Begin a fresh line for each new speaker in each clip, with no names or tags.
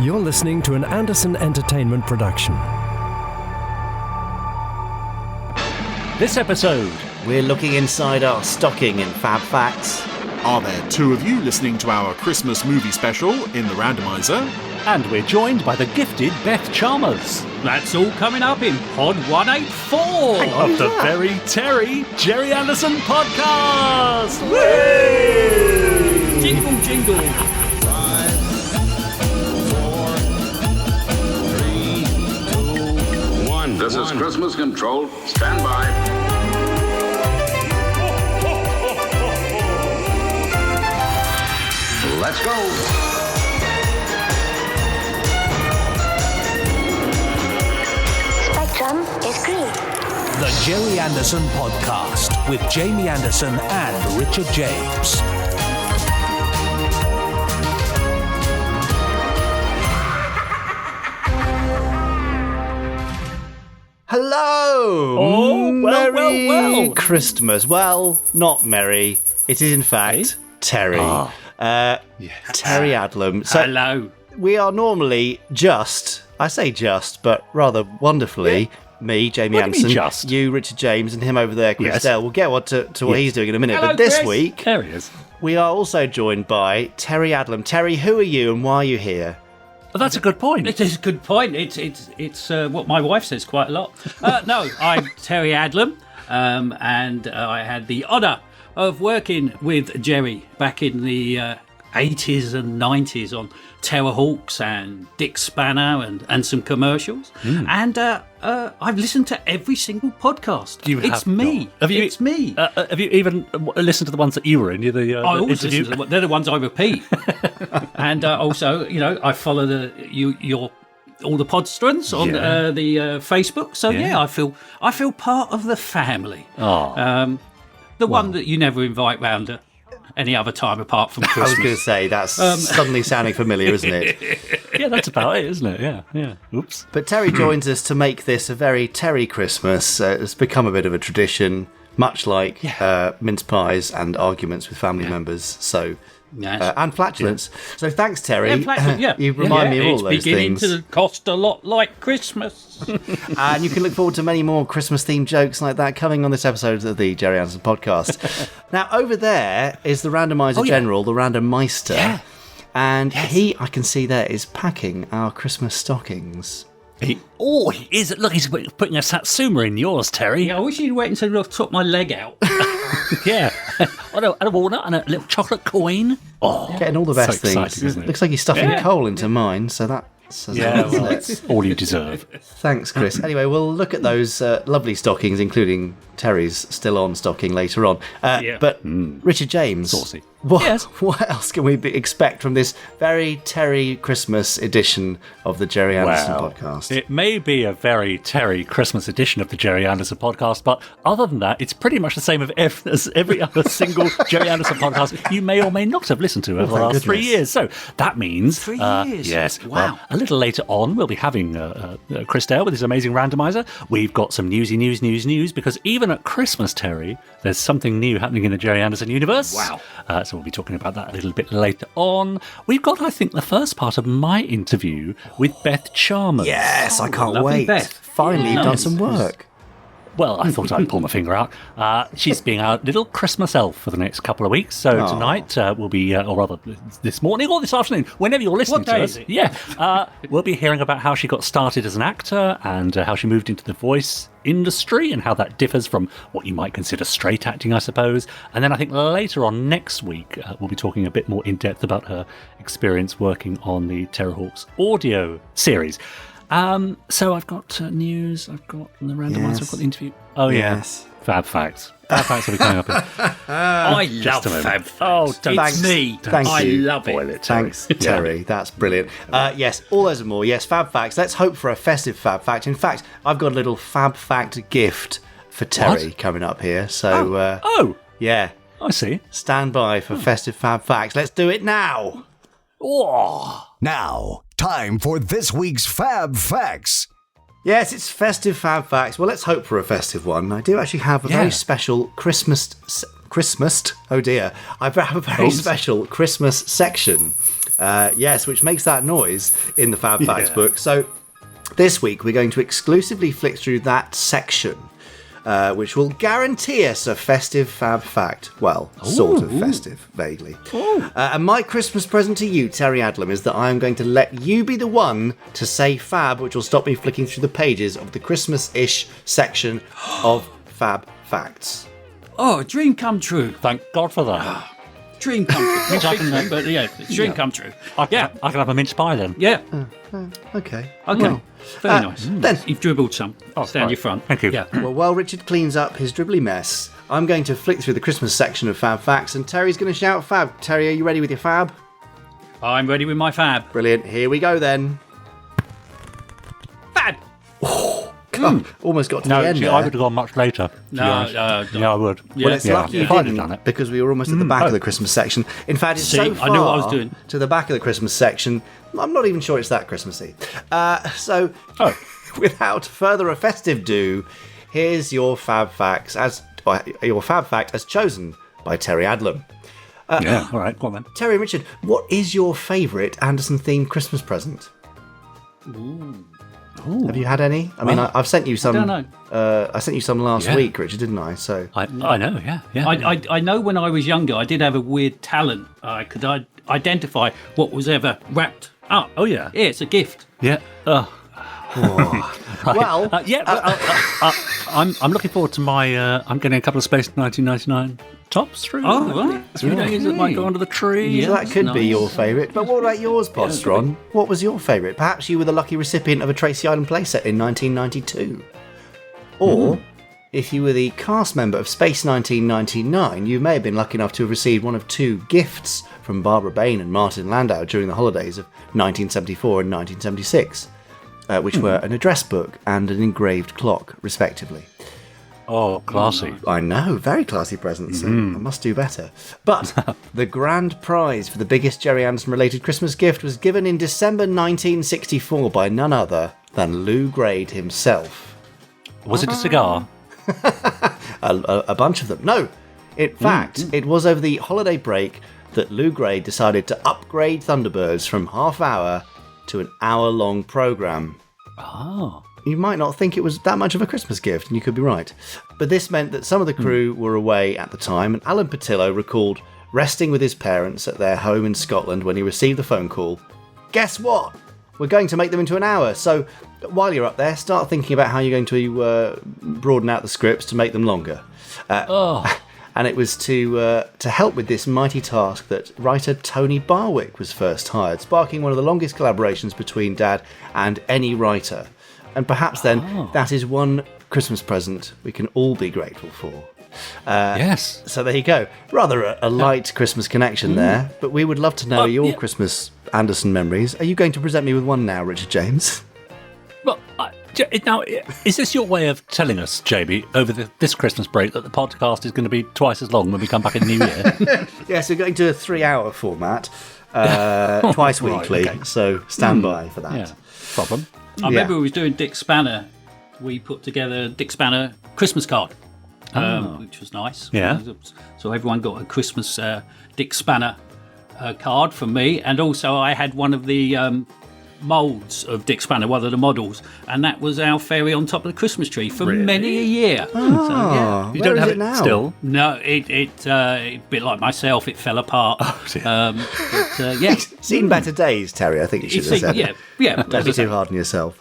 You're listening to an Anderson Entertainment production.
This episode,
we're looking inside our stocking in Fab Facts.
Are there two of you listening to our Christmas movie special in the Randomiser?
and we're joined by the gifted Beth Chalmers.
That's all coming up in Pod 184
of the very Terry Gerry Anderson Podcast. Whee!
Jingle, jingle.
5, 4, 3, 2, 1.
This is Christmas Control. Stand by. Let's go.
Spectrum is green.
The Gerry Anderson Podcast with Jamie Anderson and Richard James.
Hello!
Oh,
Merry Christmas. Well, not merry. It is, in fact, Terry. Terry Adlam. So
Hello.
we are normally I say just, but rather wonderfully, me, Jamie Anderson,
just?
you, Richard James, and him over there, Chris
Yes.
Dell. We'll get to what he's doing in a minute.
Hello,
but this
Chris.
week,
There he is.
we are also joined by Terry Adlam. Terry, who are you and why are you here?
Oh, that's a good point.
It is a good point. It's what my wife says quite a lot. No, I'm Terry Adlam, and I had the honour of working with Gerry back in the 80s and 90s on Terrahawks and Dick Spanner and some commercials. And I've listened to every single podcast. It's me. It's me.
Have you even listened to the ones that you were in? You're the
I always
interview?
listen to them. They're the ones I repeat. And also, I follow all the Podsterons on the Facebook. So I feel part of the family. One that you never invite round any other time apart from
I
Christmas.
was going to say, that's suddenly sounding familiar, isn't it?
Yeah, that's about it, isn't it? Yeah. Oops.
But Terry joins us to make this a very Terry Christmas. It's become a bit of a tradition, much like mince pies and arguments with family members. So.
Yes.
And flatulence. So thanks, Terry.
Yeah,
You remind me of all
it's
those
beginning
things.
to cost a lot like Christmas.
And you can look forward to many more Christmas-themed jokes like that coming on this episode of the Gerry Anderson Podcast. Now, over there is the Randomiser General, the Randomiser.
Yeah.
And he, I can see there, is packing our Christmas stockings.
He is. Look, he's putting a Satsuma in yours, Terry.
Yeah, I wish you'd wait until I took my leg out.
Yeah. And a walnut and a little chocolate coin. Oh,
Getting all the best
so exciting,
things.
isn't it?
Looks like he's stuffing coal into mine, so that says a lot, doesn't it?
It's all you deserve.
Thanks, Chris. Anyway, we'll look at those lovely stockings, including Terry's still on stocking later on. But Richard James,
Saucy.
What else can we expect from this very Terry Christmas edition of the Gerry Anderson Podcast?
It may be a very Terry Christmas edition of the Gerry Anderson Podcast, but other than that, it's pretty much the same as every other single Gerry Anderson podcast you may or may not have listened to over the last 3 years. So that means
3 years.
Yes.
Wow.
Well, a little later on, we'll be having Chris Dale with his amazing randomizer. We've got some newsy news, because even at Christmas, Terry, there's something new happening in the Gerry Anderson universe.
Wow.
So we'll be talking about that a little bit later on. We've got, I think, the first part of my interview with Beth Chalmers.
Yes, I can't
lovely
wait.
Beth.
Finally, you've done some work.
Well, I thought I'd pull my finger out. She's being our little Christmas elf for the next couple of weeks. So tonight we'll be, or rather this morning or this afternoon, whenever you're listening to us. We'll be hearing about how she got started as an actor and how she moved into the voice industry and how that differs from what you might consider straight acting, I suppose. And then I think later on next week, we'll be talking a bit more in depth about her experience working on the Terrahawks audio series. So I've got news, I've got the randomizer, I've got the interview. Oh,
Yes.
yeah. Fab Facts. Fab Facts will be coming up.
I love
a moment.
Fab Facts.
Oh,
it's me.
Thank
I
you.
love
Boil
it.
it, Terry.
Thanks, Terry. That's brilliant. Yes, all those and more. Yes, Fab Facts. Let's hope for a festive Fab Fact. In fact, I've got a little Fab Fact gift for Terry coming up here. So, yeah,
I see.
stand by for festive Fab Facts. Let's do it now.
Oh,
Now, time for this week's Fab Facts.
Yes, it's festive Fab Facts. Well, let's hope for a festive one. I do actually have a very special Christmas. Oh dear, I have a very special Christmas section Yes, which makes that noise in the Fab Facts book. So this week we're going to exclusively flick through that section, which will guarantee us a festive Fab Fact. Well, sort of festive, vaguely. And my Christmas present to you, Terry Adlam, is that I am going to let you be the one to say Fab, which will stop me flicking through the pages of the Christmas-ish section of Fab Facts.
Oh, a dream come true.
Thank God for that.
Dream come true. But yeah, it's dream come true.
I can have a mince pie then.
Yeah.
Okay.
Okay. Very nice.
Then
You've dribbled some. Stand
right.
your front.
Thank you.
Yeah.
Well, while Richard cleans up his dribbly mess, I'm going to flick through the Christmas section of Fab Facts, and Terry's going to shout Fab. Terry, are you ready with your Fab?
I'm ready with my Fab.
Brilliant. Here we go then.
Fab.
God, almost got to the end there.
I would have gone much later.
No,
I would.
Well, it's lucky you
If I'd have
didn't,
done it.
because we were almost at the back of the Christmas section. In fact, it's
See,
so far
I knew what I was doing.
to the back of the Christmas section, I'm not even sure it's that Christmassy. So, without further a festive do, here's your Fab Facts as chosen by Terry Adlam.
All right, go on then.
Terry and Richard, what is your favourite Anderson-themed Christmas present?
Ooh.
Have you had any? I mean, I've sent you some.
I don't know.
I sent you some last week, Richard, didn't I? So
I know, yeah.
I know when I was younger, I did have a weird talent. I could identify what was ever wrapped up.
Oh, yeah.
Yeah, it's a gift.
Yeah.
well,
I'm looking forward to my. I'm getting a couple of Space 1999 tops through.
Oh, right.
Through days that might go under the tree.
so that could be your favourite. But what about yours, Podsteron? What was your favourite? Perhaps you were the lucky recipient of a Tracy Island playset in 1992. Or, if you were the cast member of Space 1999, you may have been lucky enough to have received one of two gifts from Barbara Bain and Martin Landau during the holidays of 1974 and 1976, which were an address book and an engraved clock, respectively.
Oh, classy.
I know, very classy presents. I must do better. But the grand prize for the biggest Gerry Anderson related Christmas gift was given in December 1964 by none other than Lou Grade himself.
Was it a cigar?
A bunch of them. No, in fact, it was over the holiday break that Lou Grade decided to upgrade Thunderbirds from half-hour to an hour-long programme.
Oh.
You might not think it was that much of a Christmas gift, and you could be right. But this meant that some of the crew were away at the time, and Alan Patillo recalled resting with his parents at their home in Scotland when he received the phone call. Guess what? We're going to make them into an hour, so while you're up there, start thinking about how you're going to broaden out the scripts to make them longer. And it was to help with this mighty task that writer Tony Barwick was first hired, sparking one of the longest collaborations between Dad and any writer. And perhaps then that is one Christmas present we can all be grateful for.
Yes.
So there you go. Rather a light Christmas connection there, but we would love to know your Christmas Anderson memories. Are you going to present me with one now, Richard James?
Well, now, is this your way of telling us, Jamie, over this Christmas break that the podcast is going to be twice as long when we come back in the new year?
Yes, we're going to a 3-hour format, twice weekly,
okay.
So stand by for that.
Yeah, problem.
I remember we was doing Dick Spanner. We put together a Dick Spanner Christmas card, which was nice.
Yeah.
So everyone got a Christmas Dick Spanner card from me, and also I had one of the moulds of Dick Spanner, one of the models, and that was our fairy on top of the Christmas tree for many a year.
You don't have it
now?
still?
No, it a bit like myself, it fell apart. But, yeah.
Seen better days, Terry, I think you should have said.
Yeah.
Don't be too hard on yourself.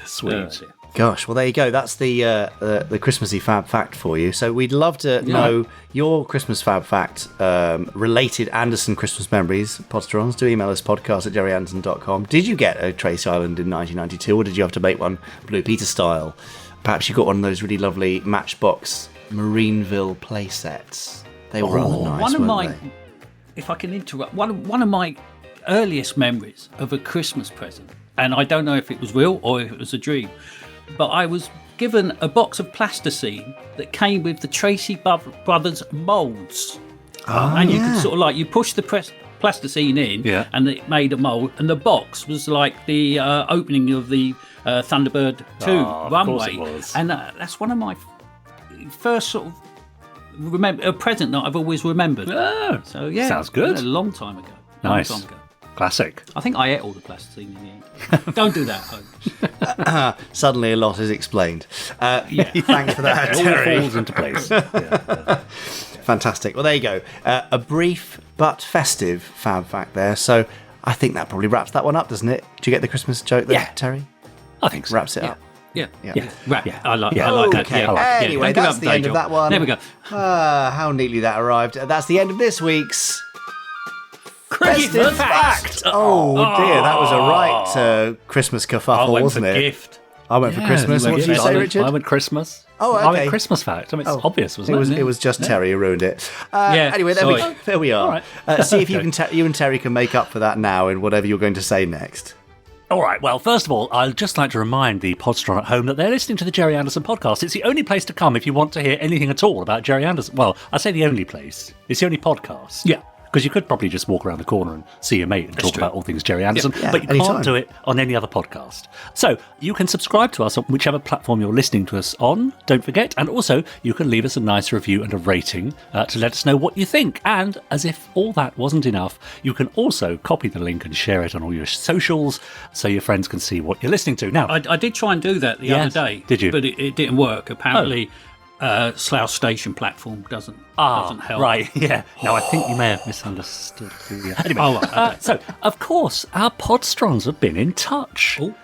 Sweet.
Gosh, well there you go. That's the Christmassy Fab Fact for you. So we'd love to know your Christmas Fab Fact related Anderson Christmas memories. Podsterons, do email us podcast@gerryanderson.com. Did you get a Trace Island in 1992, or did you have to make one Blue Peter style? Perhaps you got one of those really lovely Matchbox Marineville play sets. They were rather nice, weren't they?
If I can interrupt, one of my earliest memories of a Christmas present, and I don't know if it was real or if it was a dream, but I was given a box of plasticine that came with the Tracy Brothers moulds. And you could sort of you push the plasticine in and it made a mould, and the box was like the opening of the Thunderbird 2 runway.
Of course it was.
And that's one of my first sort of a present that I've always remembered.
Oh,
so yeah,
sounds good.
A long time ago.
Nice.
Long time ago.
Classic.
I think I ate all the plasticine in the end. Don't do that, folks.
Suddenly a lot is explained. Thanks for that,
It all
Terry.
falls into place. Yeah.
Fantastic. Well, there you go. A brief but festive fab fact there. So I think that probably wraps that one up, doesn't it? Do you get the Christmas joke there, Terry?
I think so.
Wraps it up.
Yeah.
Right.
I like
Yeah.
that.
Okay.
Yeah. I like it.
Anyway,
Don't give
that's
up
the
day
end of
job.
that one.
There we go.
How neatly that arrived. That's the end of this week's
Christmas fact.
Oh dear, that was a right Christmas kerfuffle,
I went
wasn't
for
it?
gift.
I went for Christmas.
you
What
went
did you
gift.
say, Richard?
I went Christmas.
Oh,
I
okay.
went Christmas fact. I mean, it's obvious, wasn't it?
It was just Terry who ruined it. Anyway,
sorry.
there we are.
All right.
See if you and Terry can make up for that now in whatever you're going to say next.
All right, well, first of all, I'd just like to remind the Podsteron at home that they're listening to the Gerry Anderson podcast. It's the only place to come if you want to hear anything at all about Gerry Anderson. Well, I say the only place. It's the only podcast.
Yeah.
Because you could probably just walk around the corner and see your mate and talk about all things Gerry Anderson,
Yeah,
but you
anytime.
can't do it on any other podcast. So you can subscribe to us on whichever platform you're listening to us on, don't forget, and also you can leave us a nice review and a rating to let us know what you think. And as if all that wasn't enough, you can also copy the link and share it on all your socials so your friends can see what you're listening to. Now,
I did try and do that the other day.
Did you?
But it didn't work. Apparently, Slough Station platform doesn't help.
Right, yeah. No, I think you may have misunderstood. Anyway,
okay.
so, of course, our Podsterons have been in touch.
Oh.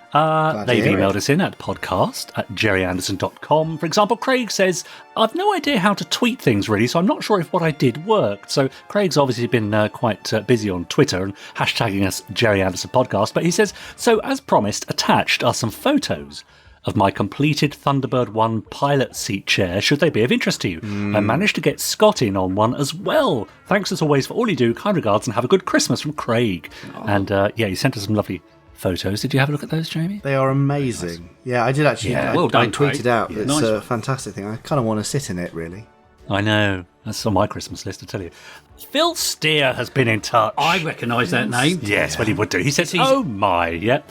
They've
hear
emailed us in at podcast@gerryanderson.com. For example, Craig says, I've no idea how to tweet things really, so I'm not sure if what I did worked. So Craig's obviously been quite busy on Twitter and hashtagging us Gerry Anderson Podcast. But he says, so as promised, attached are some photos of my completed Thunderbird 1 pilot seat chair, should they be of interest to you. I managed to get Scott in on one as well. Thanks as always for all you do. Kind regards and have a good Christmas from Craig. And he sent us some lovely photos. Did you have a look at those, Jamie?
They are amazing. Nice. Yeah, I did actually.
Yeah.
Well done,
I tweeted
Craig.
out.
Yeah.
It's
Nice
a
one.
fantastic thing. I kind of want to sit in it, really.
I know. That's on my Christmas list, I tell you. Phil Steer has been in touch.
I recognise that name.
Yes, well, he would do. He says, oh my, yeah.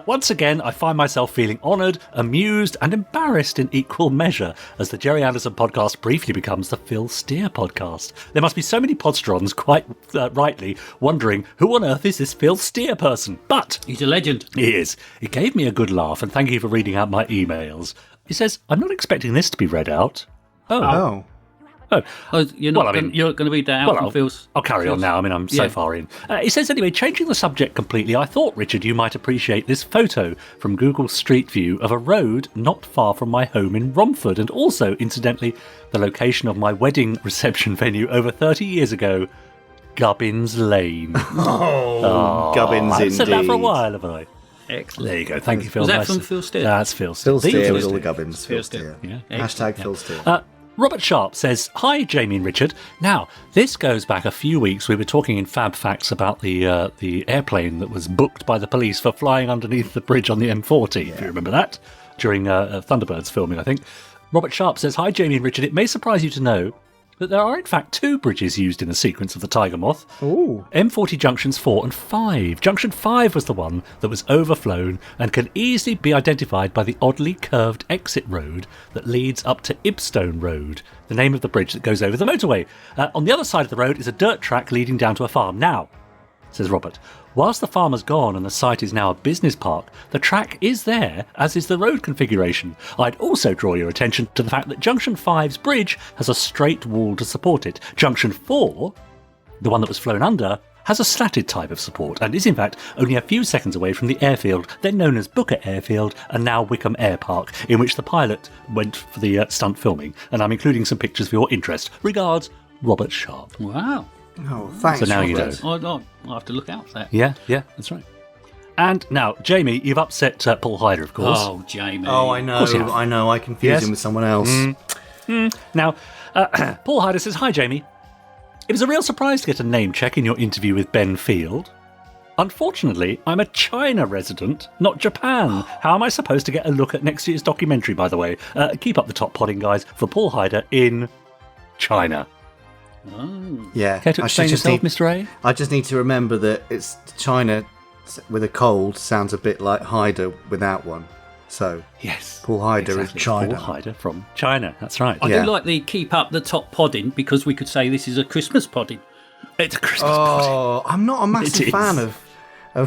Once again, I find myself feeling honoured, amused and embarrassed in equal measure as the Gerry Anderson podcast briefly becomes the Phil Steer podcast. There must be so many Podsterons, quite rightly, wondering, who on earth is this Phil Steer person? But
He's a legend.
he is. It gave me a good laugh, and thank you for reading out my emails. He says, I'm not expecting this to be read out.
Oh.
Oh, you're not.
Well, I mean-
you're going to read that out from Phil's.
I'll carry on now. I mean, I'm so far in. It says, anyway, changing the subject completely, I thought, Richard, you might appreciate this photo from Google Street View of a road not far from my home in Romford, and also, incidentally, the location of my wedding reception venue over 30 years ago, Gubbins Lane.
Gubbins
I've said that for a
indeed.
while, haven't I?
Excellent.
There you go. Thank you, Phil.
Was that
Nice.
from Phil Steer?
That's Phil Steer.
Phil
The
Steer
Phil
with all
Steer.
the Gubbins. Phil Steer.
Yeah.
Hashtag Phil Steer.
Robert Sharp says, hi, Jamie and Richard. Now, this goes back a few weeks. We were talking in Fab Facts about the airplane that was booked by the police for flying underneath the bridge on the M40, if you remember that, during Thunderbirds filming, I think. Robert Sharp says, hi, Jamie and Richard. It may surprise you to know that there are, in fact, 2 bridges used in the sequence of the Tiger Moth.
Ooh.
M40 Junctions 4 and 5. Junction 5 was the one that was overflown and can easily be identified by the oddly curved exit road that leads up to Ibstone Road, the name of the bridge that goes over the motorway. On the other side of the road is a dirt track leading down to a farm. Now, says Robert, whilst the farm has gone and the site is now a business park, the track is there, as is the road configuration. I'd also draw your attention to the fact that Junction 5's bridge has a straight wall to support it. Junction 4, the one that was flown under, has a slatted type of support and is in fact only a few seconds away from the airfield, then known as Booker Airfield and now Wickham Air Park, in which the pilot went for the stunt filming. And I'm including some pictures for your interest. Regards, Robert Sharp.
Wow.
Oh, thanks.
So now you
Robert.
know.
I'll have to look out for that.
Yeah, that's right. And now, Jamie, you've upset Paul Hyder, of course.
Oh, Jamie.
Oh, I know.
course you have.
I know. I confuse
Yes.
him with someone else.
Now, Paul Hyder says, hi, Jamie. It was a real surprise to get a name check in your interview with Ben Field. Unfortunately, I'm a China resident, not Japan. How am I supposed to get a look at next year's documentary, by the way? Keep up the top podding, guys, for Paul Hyder in China.
Yeah.
Care to explain yourself, Mr. A?
I just need to remember that it's China with a cold sounds a bit like Hyder without one. So
Yes.
Paul Hyder
exactly.
is China.
Paul Hyder from China. That's right.
I
Yeah.
do like the keep up the top podding because we could say this is a Christmas podding.
It's a Christmas pod.
Oh, I'm not a massive
It is.
fan of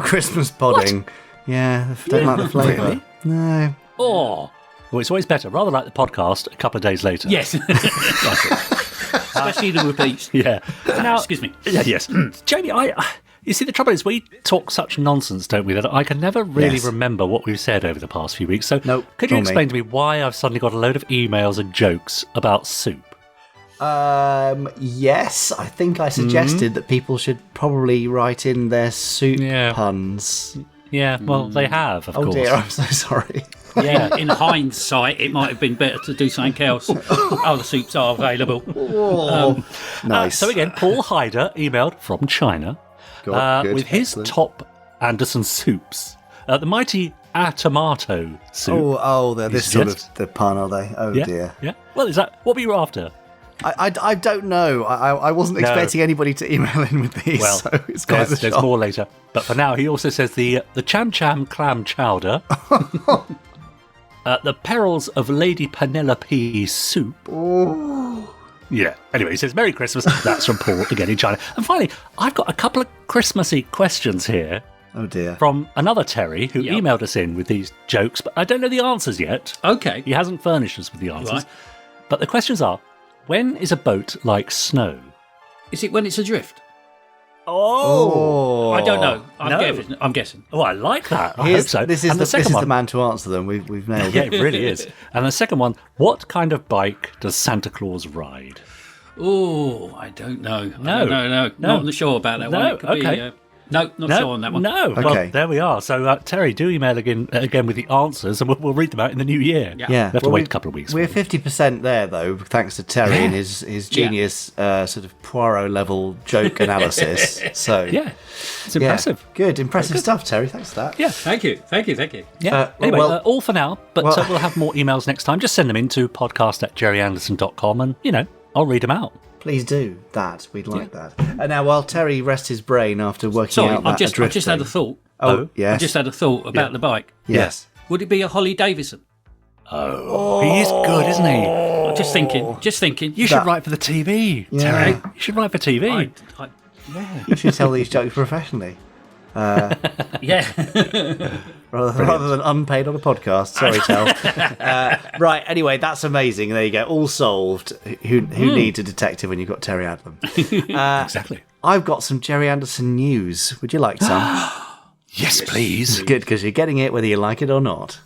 Christmas podding. Yeah, I don't like the flavour.
Really?
No.
Oh. Well, it's always better. Rather like the podcast a couple of days later.
Yes. Especially the repeats.
Yeah. Now,
Excuse me.
Yeah, yes. Jamie, you see, the trouble is we talk such nonsense, don't we, that I can never really
Yes.
remember what we've said over the past few weeks. So
Nope,
could you
nor me.
explain to me why I've suddenly got a load of emails and jokes about soup?
Yes, I think I suggested that people should probably write in their soup
Yeah.
puns.
Yeah, well, they have, of
Oh
course.
dear, I'm so sorry.
Yeah, in hindsight, it might have been better to do something else. Other soups are available.
Nice.
So again, Paul Hyder emailed from China
Good,
with his
excellent.
top Anderson soups. The mighty tomato soup.
They're this
You
sort of
suggest?
the pun, are they? Oh
yeah,
dear.
yeah. Well, is that what were you after?
I don't know. I wasn't
No.
expecting anybody to email in with these,
Well,
so it's quite
there's
a shock.
more later. But for now, he also says the Cham Cham clam chowder, the perils of Lady Penelope soup. Yeah. Anyway, he says Merry Christmas. That's from Paul again in China. And finally, I've got a couple of Christmassy questions here
Oh dear.
from another Terry who
Yep.
emailed us in with these jokes, but I don't know the answers yet.
Okay.
He hasn't furnished us with the answers.
Right.
But the questions are: when is a boat like snow?
Is it when it's adrift?
Oh,
I don't know.
No.
I'm guessing.
Oh, I like that. I hope so.
This is
And
the
second one,
the man to answer them. We've nailed
Yeah,
it.
it really is. And the second one, what kind of bike does Santa Claus ride?
Oh, I don't know.
No.
No. Not sure about that one.
No,
It could be,
okay.
no, not sure on that one.
No.
Okay.
Well, there we are. So, Terry, do email again with the answers, and we'll read them out in the new year.
Yeah.
Yeah,
We'll have to wait a couple of weeks.
We're
for them.
50% there, though, thanks to Terry and his genius sort of Poirot level joke analysis. So
Yeah, it's
yeah,
impressive.
good, impressive stuff, Terry. Thanks for that.
Yeah.
Thank you.
Yeah. Anyway,
well-
all for now, but
well-
we'll have more emails next time. Just send them in to podcast@gerryanderson.com, and I'll read them out.
Please do that. We'd like that. And now, while Terry rests his brain after working
Sorry,
out that
I've just had a
thing-
thought.
Oh, yes.
I just had a thought about the bike.
Yes.
Would it be a Holly Davidson?
He is good, isn't he?
Just thinking.
You should write for the TV, Terry. You should write for TV.
You should tell these jokes professionally.
Yeah.
Rather than unpaid on a podcast. Sorry, Tel. Right, anyway, that's amazing. There you go. All solved. Who needs a detective when you've got Terry Adlam?
Exactly.
I've got some Gerry Anderson news. Would you like some?
Yes, please.
Good, because you're getting it whether you like it or not.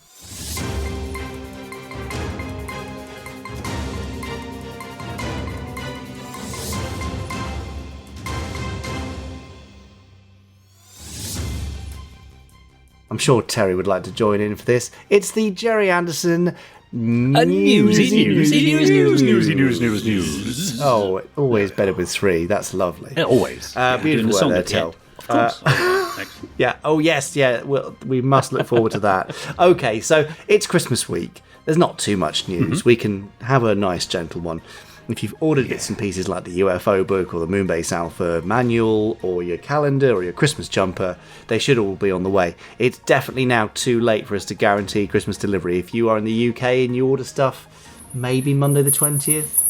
I'm sure Terry would like to join in for this. It's the Gerry Anderson
Newsy news.
Oh, always better with three. That's lovely.
Yeah, always.
Doing
Beautiful
the song
work there,
at the end.
Tel.
Of course.
Yeah. Oh, yes. Yeah. Well, we must look forward to that. Okay. So it's Christmas week. There's not too much news. We can have a nice, gentle one. If you've ordered bits and pieces like the UFO book or the Moonbase Alpha manual or your calendar or your Christmas jumper, they should all be on the way. It's definitely now too late for us to guarantee Christmas delivery. If you are in the UK and you order stuff, maybe Monday the 20th,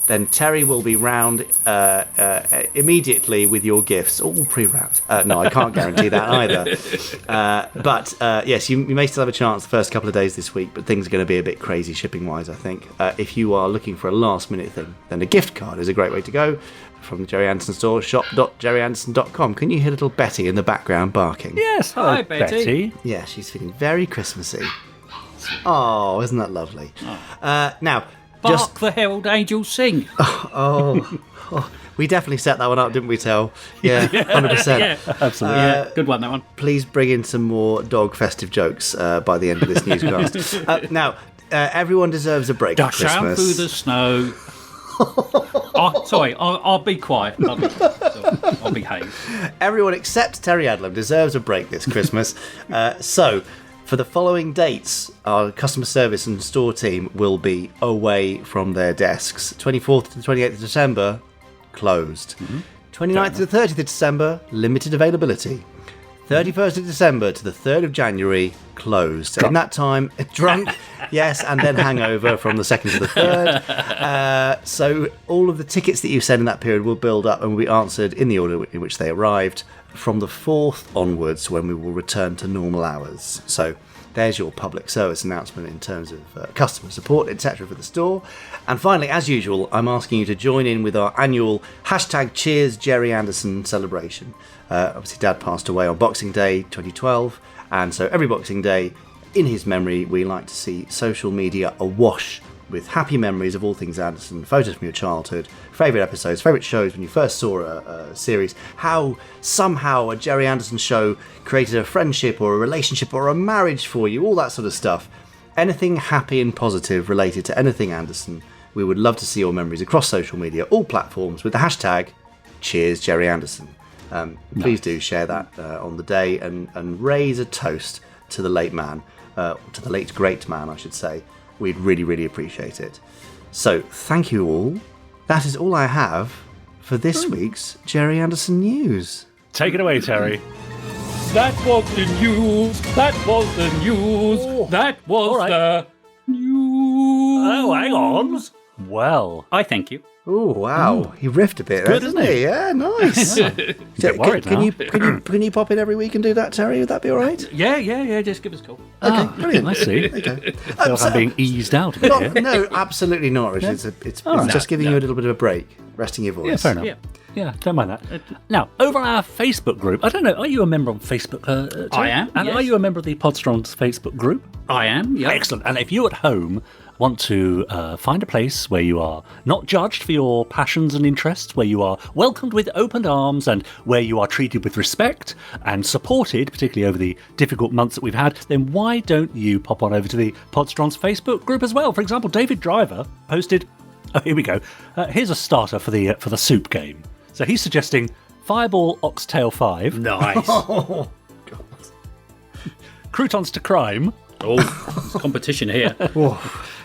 then Terry will be round immediately with your gifts, all pre-wrapped. No, I can't guarantee that either. But yes, you may still have a chance the first couple of days this week, but things are going to be a bit crazy shipping-wise, I think. If you are looking for a last-minute thing, then a gift card is a great way to go. From the Gerry Anderson store, shop.gerryanderson.com. Can you hear little Betty in the background barking?
Yes. Hello,
Hi, Betty.
Yeah, she's feeling very Christmassy. Oh, isn't that lovely? Now,
Bark the Herald Angels sing.
we definitely set that one up, didn't we, Tel? Yeah, 100%.
Yeah.
Absolutely.
Yeah, good one, that one.
Please bring in some more dog festive jokes by the end of this newscast. Now, everyone deserves a break at
Down
Christmas.
through the snow. I'll be quiet. I'll behave.
Everyone except Terry Adlam deserves a break this Christmas. So, for the following dates, our customer service and store team will be away from their desks. 24th to the 28th of December, closed. 29th to the 30th of December, limited availability. 31st of December to the 3rd of January, closed. closed. In that time, drunk, yes, and then hangover from the second to the third. So all of the tickets that you sent in that period will build up and will be answered in the order in which they arrived from the 4th onwards, when we will return to normal hours. So there's your public service announcement in terms of customer support, etc. for the store. And finally, as usual, I'm asking you to join in with our annual #Cheers Gerry Anderson celebration. Obviously, Dad passed away on Boxing Day 2012, and so every Boxing Day, in his memory, we like to see social media awash with happy memories of all things Anderson, photos from your childhood, favourite episodes, favourite shows when you first saw a series, how somehow a Gerry Anderson show created a friendship or a relationship or a marriage for you, all that sort of stuff. Anything happy and positive related to anything Anderson. We would love to see your memories across social media, all platforms, with the #Cheers Gerry Anderson. Please do share that on the day and raise a toast to the late man, to the late great man, I should say. We'd really, really appreciate it. So, thank you all. That is all I have for this week's Gerry Anderson News.
Take it away, Terry.
That was the news. That was the news. That was the news.
Oh, hang on. Well,
I thank you.
Oh wow, he riffed a bit,
Good,
hasn't
isn't
he? Yeah, nice. Can you pop in every week and do that, Terry? Would that be all right?
Yeah. Just give us a call.
Okay, brilliant.
I see.
Okay.
I feel like I'm being eased out a bit here.
No, absolutely not, Richard. It's just giving you a little bit of a break, resting your voice.
Yeah, fair enough. Yeah, don't mind that. Now, over on our Facebook group, I don't know, are you a member on Facebook? Terry?
I am,
And
yes.
are you a member of the Podsterons Facebook group?
I am, yeah.
Excellent. And if you at home want to find a place where you are not judged for your passions and interests, where you are welcomed with open arms and where you are treated with respect and supported, particularly over the difficult months that we've had, then why don't you pop on over to the Podsterons Facebook group as well? For example, David Driver posted, here we go, here's a starter for the soup game. So he's suggesting Fireball Oxtail 5.
Nice.
Oh,
Croutons to Crime.
Oh, there's competition here.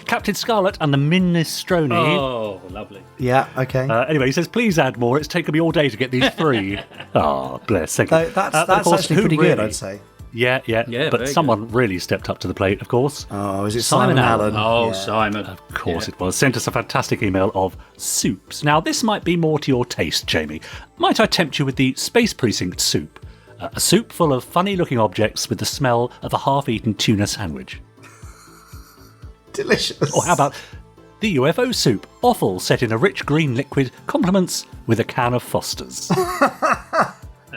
Captain Scarlet and the Minestrone.
Oh, lovely.
yeah. Okay.
Anyway, he says, please add more. It's taken me all day to get these 3. Oh, bless. Thank you.
That's
of course,
actually
who
pretty
really-
good, I'd say.
Yeah.
Yeah,
But
very
someone really stepped up to the plate, of course.
Oh, is it
Simon
Simon
Allen.
Allen?
Oh,
Yeah.
Simon.
Of course it was. Sent us a fantastic email of soups. Now, this might be more to your taste, Jamie. Might I tempt you with the Space Precinct soup? A soup full of funny-looking objects with the smell of a half-eaten tuna sandwich.
Delicious.
Or how about the UFO soup? Offal set in a rich green liquid, compliments with a can of Foster's.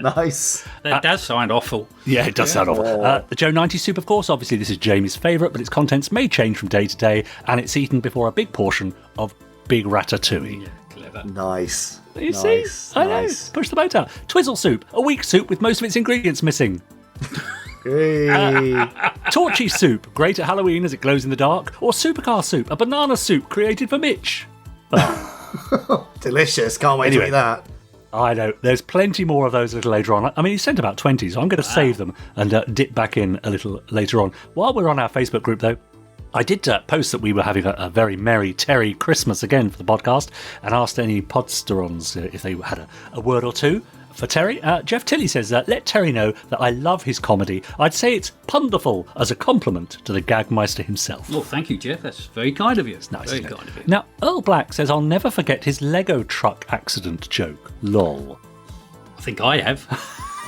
Nice.
That does sound awful.
Yeah, it does sound awful. The Joe 90 soup, of course. Obviously, this is Jamie's favourite, but its contents may change from day to day, and it's eaten before a big portion of big ratatouille.
Yeah, clever.
Nice.
You see? I know.
Nice.
Push the boat out. Twizzle soup, a weak soup with most of its ingredients missing.
Hey.
Torchy soup, great at Halloween as it glows in the dark. Or supercar soup, a banana soup created for Mitch.
Delicious. Can't wait to
Anyway.
eat that.
I know. There's plenty more of those a little later on. I mean, he sent about 20, so I'm going to save them and dip back in a little later on. While we're on our Facebook group, though, I did post that we were having a very merry Terry Christmas again for the podcast and asked any Podsterons if they had a word or two for Terry. Jeff Tilley says, let Terry know that I love his comedy. I'd say it's punderful as a compliment to the Gagmeister himself.
Well, thank you, Jeff. That's very kind of you. It's
Nice,
very
isn't it?
kind of you.
Now, Earl Black says, I'll never forget his Lego truck accident joke. Lol.
I think I have.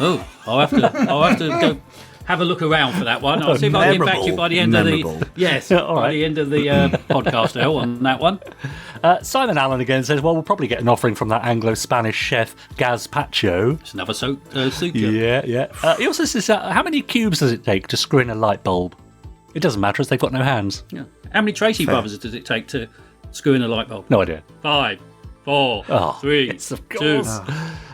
Oh, I'll have to go have a look around for that one. I'll see if I can get back to you by the end of
Memorable.
the yes,
All
by
right.
the end of the podcast. Earl, on that one.
Simon Allen again says, well, we'll probably get an offering from that Anglo-Spanish chef, Gazpacho.
It's another soup joke.
Yeah. He also says, how many cubes does it take to screw in a light bulb? It doesn't matter as they've got no hands.
Yeah. How many Tracy brothers does it take to screw in a light bulb?
No idea.
5, 4,
Oh,
3,
yes, of
2.
course.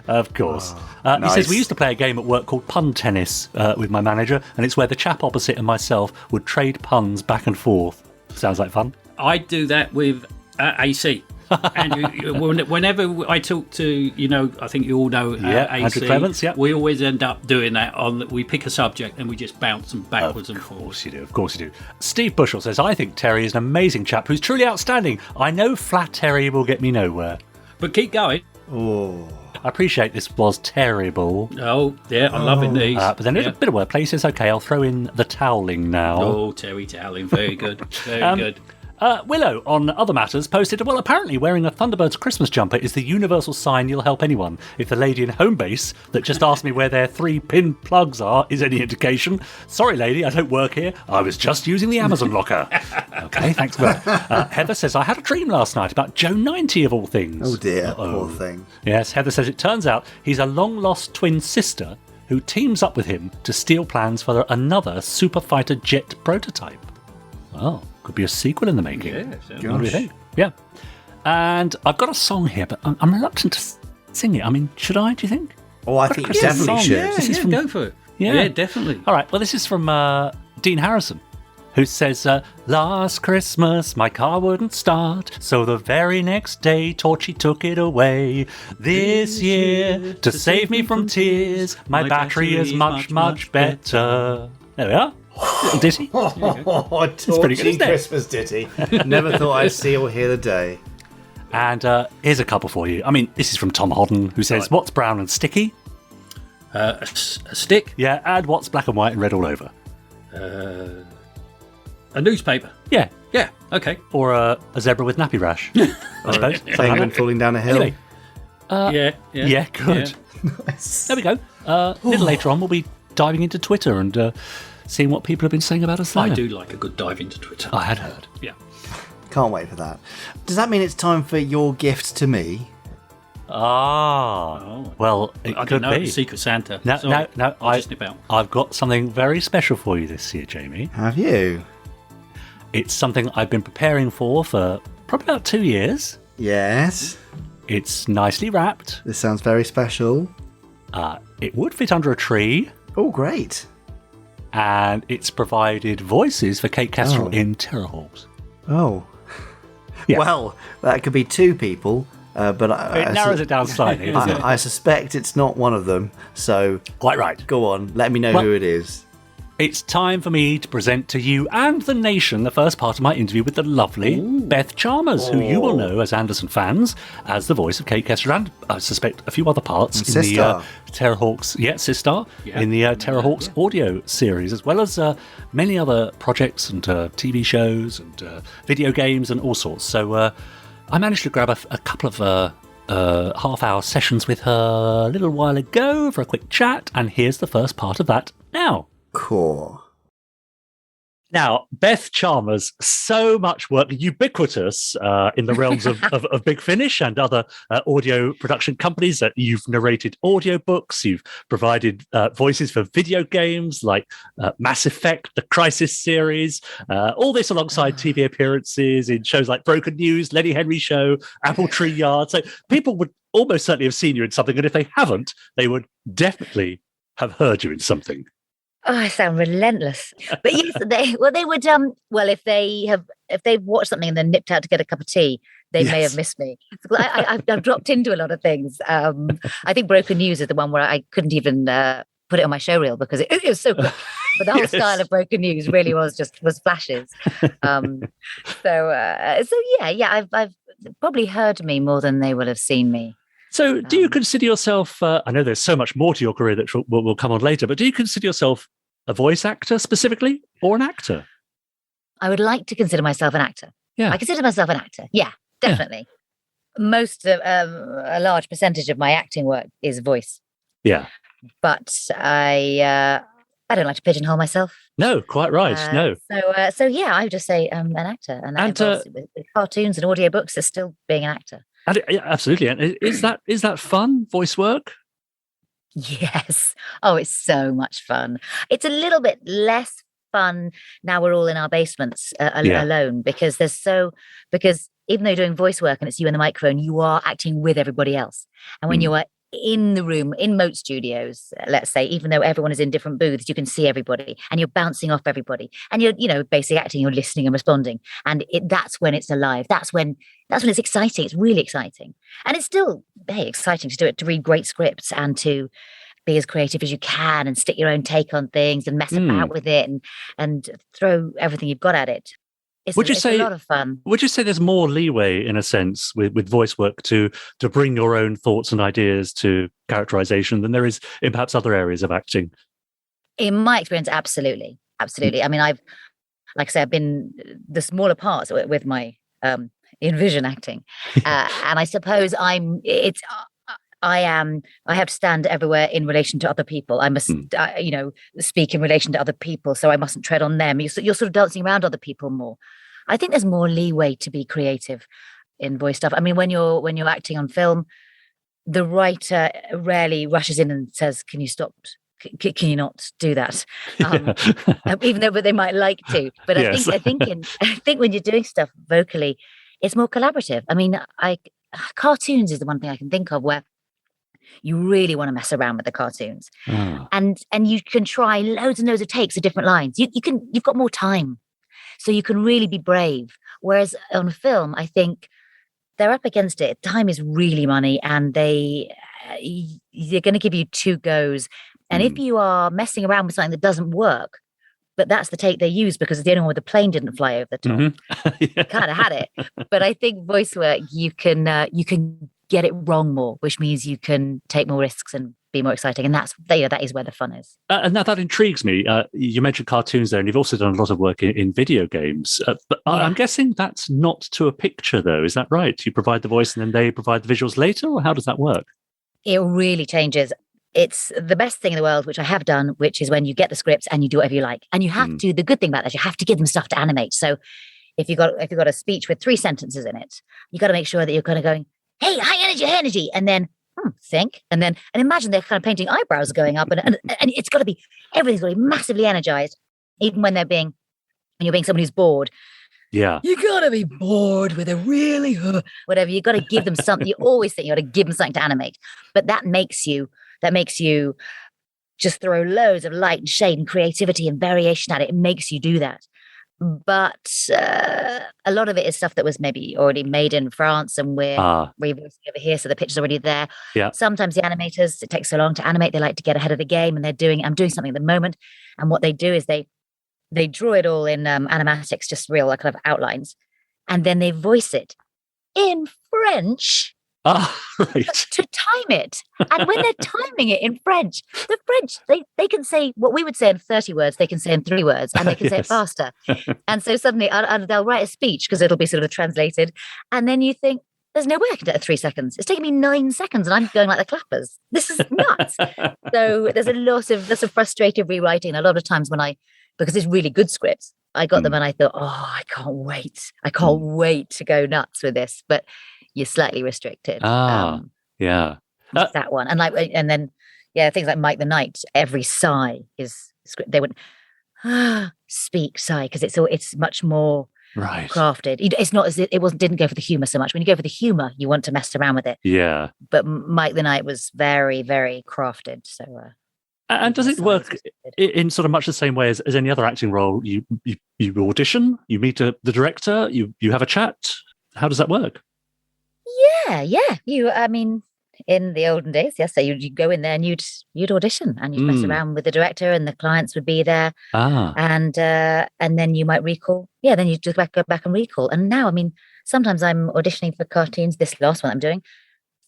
Of course. He
nice.
says, we used to play a game at work called pun tennis with my manager, and it's where the chap opposite and myself would trade puns back and forth. Sounds like fun.
I do that with AC. And whenever I talk to, I think you all know
Yeah,
AC,
Andrew Clements, yeah.
we always end up doing that. We pick a subject and we just bounce them backwards and forwards.
Of course you do. Steve Bushell says, I think Terry is an amazing chap who's truly outstanding. I know flat Terry will get me nowhere.
But keep going.
Oh.
I appreciate this was terrible.
Oh, yeah, I'm loving these.
But then there's a bit of wordplay. He says, okay, I'll throw in the toweling now.
Oh, Terry toweling. Very good. Very good.
Willow, on other matters, posted, well, apparently wearing a Thunderbird's Christmas jumper is the universal sign you'll help anyone. If the lady in Homebase that just asked me where their 3-pin plugs are is any indication, sorry, lady, I don't work here. I was just using the Amazon locker. Okay, thanks, Willow. Heather says, I had a dream last night about Joe 90 of all things.
Oh, dear. Poor thing.
Yes, Heather says, it turns out he's a long-lost twin sister who teams up with him to steal plans for another super fighter jet prototype. Well, could be a sequel in the making.
Yeah,
what do you think? Yeah. And I've got a song here, but I'm reluctant to sing it. I mean, should I, do you think?
Oh, I think you definitely should.
Yeah, go for it. Yeah, definitely.
All right, well, this is from Dean Harrison, who says, last Christmas my car wouldn't start, so the very next day Torchy took it away. This year, to save me from tears, my battery is much, much better. There we are. Little ditty.
It's
pretty good, isn't it?
Christmas ditty. Never thought I'd see or hear the day.
And here's a couple for you. I mean, this is from Tom Hodden, who says, what's brown and sticky?
A stick.
Yeah, and what's black and white and red all over?
A newspaper.
Yeah.
Yeah, okay.
Or a zebra with nappy rash, I suppose.
Penguin falling down a hill.
Anyway, yeah, good.
Yeah.
Nice.
There we go. A little later on, we'll be diving into Twitter and seeing what people have been saying about us there.
I do like a good dive into Twitter.
I had heard.
Yeah.
Can't wait for that. Does that mean it's time for your gift to me?
Well, it
I
could
don't know,
be.
Secret Santa.
No,
Sorry.
no,
I'll just nip out.
I've got something very special for you this year, Jamie.
Have you?
It's something I've been preparing for probably about 2 years.
Yes.
It's nicely wrapped.
This sounds very special.
It would fit under a tree.
Oh, great.
And it's provided voices for Kate Kestrel in Terrahawks.
Oh.
Yeah.
Well, that could be two people, but
It narrows it down slightly, doesn't it?
I suspect it's not one of them, so
Quite right.
go on, let me know who it is.
It's time for me to present to you and the nation the first part of my interview with the lovely Beth Chalmers, who you will know as Anderson fans as the voice of Kate Kestrel and I suspect a few other parts in the Terrahawks, Sistar, in the Terrahawks audio series, as well as many other projects and TV shows and video games and all sorts. So I managed to grab a couple of half-hour sessions with her a little while ago for a quick chat, and here's the first part of that now.
Cool.
Now, Beth Chalmers, so much work, ubiquitous in the realms of Big Finish and other audio production companies. That you've narrated audiobooks, you've provided voices for video games like Mass Effect, the Crisis series, all this alongside TV appearances in shows like Broken News, Lenny Henry Show, Apple Tree Yard. So people would almost certainly have seen you in something, and if they haven't, they would definitely have heard you in something.
Oh, I sound relentless. But yes, they would if they've watched something and then nipped out to get a cup of tea, they may have missed me. I've dropped into a lot of things. I think Broken News is the one where I couldn't even put it on my show reel because it was so good. But the whole style of Broken News really was flashes. I've probably heard me more than they will have seen me.
So do you consider yourself, I know there's so much more to your career that will come on later, but do you consider yourself a voice actor specifically or an actor?
I would like to consider myself an actor.
Yeah.
I consider myself an actor. Yeah, definitely. Yeah. Most of a large percentage of my acting work is voice.
Yeah.
But I don't like to pigeonhole myself.
No, quite right. No.
So I would just say I'm an actor. And that involves with cartoons and audiobooks, is still being an actor.
Absolutely. And is that fun, voice work?
Yes. Oh, it's so much fun. It's a little bit less fun now we're all in our basements alone because even though you're doing voice work and it's you in the microphone, you are acting with everybody else. And when you are in the room, in Moat Studios, let's say, even though everyone is in different booths, you can see everybody and you're bouncing off everybody and you're basically acting, you're listening and responding. And that's when it's alive. That's when it's exciting. It's really exciting. And it's still exciting to do it, to read great scripts and to be as creative as you can and stick your own take on things and mess about with it and throw everything you've got at it. It's a lot of fun.
Would you say there's more leeway, in a sense, with voice work to bring your own thoughts and ideas to characterization than there is in perhaps other areas of acting?
In my experience, absolutely. I mean, I've been the smaller parts with my in vision acting, and I suppose I have to stand everywhere in relation to other people. I must, speak in relation to other people, so I mustn't tread on them. You're sort of dancing around other people more. I think there's more leeway to be creative in voice stuff. I mean, when you're acting on film, the writer rarely rushes in and says, "Can you stop? Can you not do that?" Even though they might like to. But yes. I think when you're doing stuff vocally, it's more collaborative. I mean, cartoons is the one thing I can think of where you really want to mess around with the cartoons, and you can try loads and loads of takes of different lines. You've got more time, so you can really be brave. Whereas on film, I think they're up against it. Time is really money, and they're going to give you 2 goes. And if you are messing around with something that doesn't work, but that's the take they use because it's the only one where the plane didn't fly over the top, you kind of had it. But I think voice work, you can get it wrong more, which means you can take more risks and be more exciting. And that is where the fun is. And
that intrigues me. You mentioned cartoons there, and you've also done a lot of work in video games. But I'm guessing that's not to a picture, though. Is that right? You provide the voice and then they provide the visuals later, or how does that work?
It really changes. It's the best thing in the world, which I have done, which is when you get the scripts and you do whatever you like. And you have to, the good thing about that, you have to give them stuff to animate. So if you've got a speech with 3 sentences in it, you got to make sure that you're kind of going, "Hey, high energy," and then think, and imagine they're kind of painting eyebrows going up, and it's got to be, everything's got to be massively energized, even when you're being someone who's bored.
Yeah,
you gotta be bored with a really whatever. You got to give them something. You always think you got to give them something to animate, but that makes you just throw loads of light and shade and creativity and variation at it. It makes you do that. But a lot of it is stuff that was maybe already made in France and we're revoicing over here, so the picture's already there.
Yeah.
Sometimes the animators, it takes so long to animate, they like to get ahead of the game, and I'm doing something at the moment. And what they do is they draw it all in animatics, just real kind of outlines, and then they voice it in French.
Right.
To time it. And when they're timing it in French, the French, they can say what we would say in 30 words, they can say in 3 words, and they can say it faster. And so suddenly they'll write a speech because it'll be sort of translated. And then you think, there's no way I can do it in 3 seconds. It's taking me 9 seconds and I'm going like the clappers. This is nuts. So there's a lot of frustrated rewriting. A lot of times because it's really good scripts, I got them and I thought, I can't wait. I can't wait to go nuts with this. But you're slightly restricted.
Yeah.
That one. And then things like Mike the Knight, every sigh is script. They wouldn't speak sigh because it's much more crafted. It's not as it didn't go for the humor so much. When you go for the humor, you want to mess around with it.
Yeah.
But Mike the Knight was very, very crafted. So
and does it work in sort of much the same way as any other acting role? You audition, you meet the director, you have a chat. How does that work? Yeah. In the olden days, yes. So you go in there and you'd audition and you'd mess around with the director, and the clients would be there. And then you might recall. Yeah, then you just go back and recall. And now, sometimes I'm auditioning for cartoons. This last one I'm doing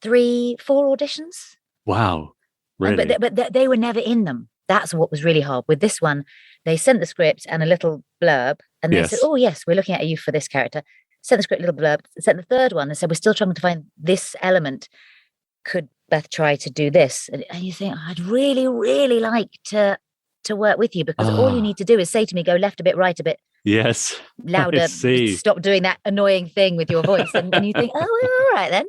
3-4 auditions. Wow, really?
But they were never in them. That's what was really hard. With this one, they sent the script and a little blurb, and they said, "Oh yes, we're looking at you for this character." Sent the script, little blurb, sent the third one and said, "We're still trying to find this element. Could Beth try to do this?" And you think, I'd really, really like to work with you, because all you need to do is say to me, go left a bit, right a bit.
Yes.
Louder. Stop doing that annoying thing with your voice. And you think, all right then.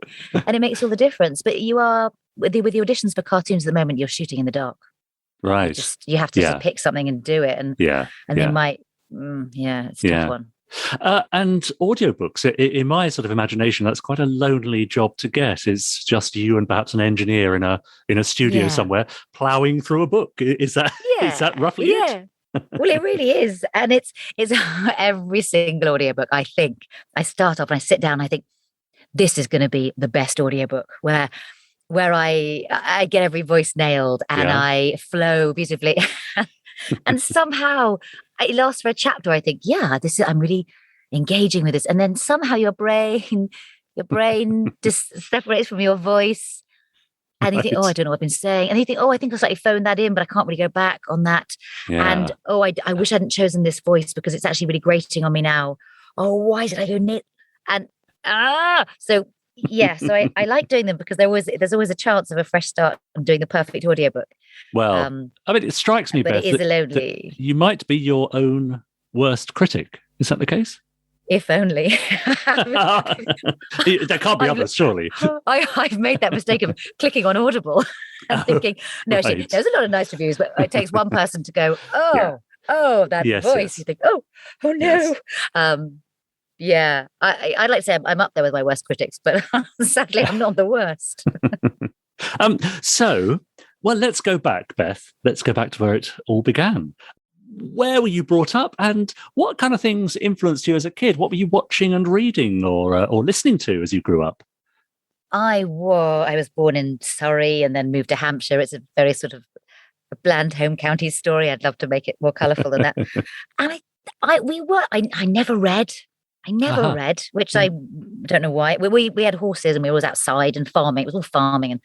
And it makes all the difference. But you are, with the auditions for cartoons at the moment, you're shooting in the dark.
Right.
You have to just pick something and do it. And they might, it's a tough one.
And audiobooks, in my sort of imagination, that's quite a lonely job to get. It's just you and perhaps an engineer in a studio somewhere plowing through a book. Is that roughly it?
Well, it really is. And it's every single audiobook, I think. I start off and I sit down and I think, this is going to be the best audiobook where I get every voice nailed and I flow beautifully. And somehow it lasts for a chapter. I think, I'm really, engaging with this. And then somehow your brain just separates from your voice. And you think, oh, I don't know what I've been saying. And you think, oh, I think I slightly phoned that in, but I can't really go back on that.
Yeah.
And, oh, I wish I hadn't chosen this voice because it's actually really grating on me now. Oh, why did I go knit? And, so, yeah. So I like doing them because there's always a chance of a fresh start on doing the perfect audiobook.
Well, I mean, it strikes me,
but
Beth,
it is
that you might be your own worst critic. Is that the case?
If only.
There can't be others, surely.
I've made that mistake of clicking on Audible and thinking, no,
Right.
there's a lot of nice reviews, but it takes one person to go, that
Yes,
voice.
yes.
You think, oh no.
Yes.
I'd like to say I'm up there with my worst critics, but sadly I'm not the worst.
So, well, let's go back, Beth. Let's go back to where it all began. Where were you brought up, and what kind of things influenced you as a kid? What were you watching and reading or listening to as you grew up?
I was born in Surrey and then moved to Hampshire. It's a very sort of a bland home county story. I'd love to make it more colourful than that. And I never read. I never read, which I don't know why. We had horses and we were always outside and farming. It was all farming.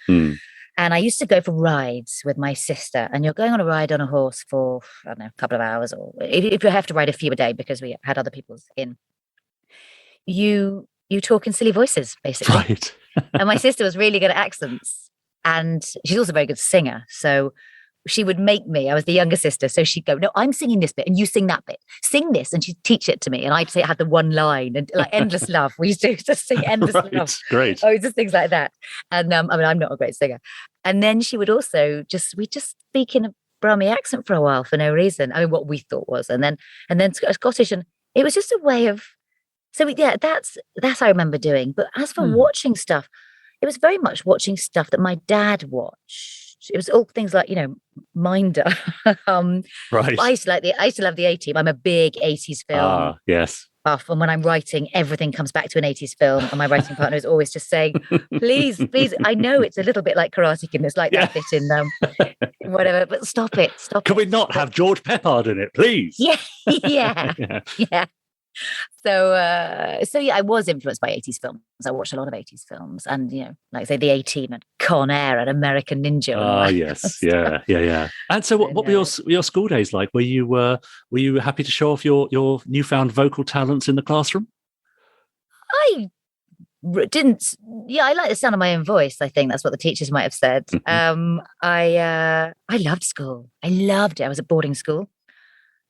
And I used to go for rides with my sister. And you're going on a ride on a horse for, I don't know, a couple of hours. Or if you have to ride a few a day because we had other people's in, you talk in silly voices, basically.
Right.
And my sister was really good at accents. And she's also a very good singer. So she would make me, I was the younger sister, so she'd go, no, I'm singing this bit and you sing that bit. Sing this. And she'd teach it to me. And I'd say I had the one line and like endless love. We used to just sing endless love.
Great.
Oh, just things like that. And I mean, I'm not a great singer. And then she would also we just speak in a Brahmi accent for a while for no reason. I mean, what we thought was, and then Scottish. And it was just a way of, that's I remember doing. But as for watching stuff, it was very much watching stuff that my dad watched. It was all things like, Minder.
Right.
I used to love the A-Team. I'm a big 80s film
yes.
buff. And when I'm writing, everything comes back to an 80s film. And my writing partner is always just saying, please, I know it's a little bit like Karate Kid. It's like that bit in whatever, but stop it.
Can we not have George Peppard in it, please?
Yeah. So I was influenced by 80s films. I watched a lot of 80s films, and like say the A-Team and Con Air and American Ninja.
Yes, yeah. And so, what were your school days like? Were you happy to show off your newfound vocal talents in the classroom?
I didn't. Yeah, I like the sound of my own voice. I think that's what the teachers might have said. I loved school. I loved it. I was at boarding school.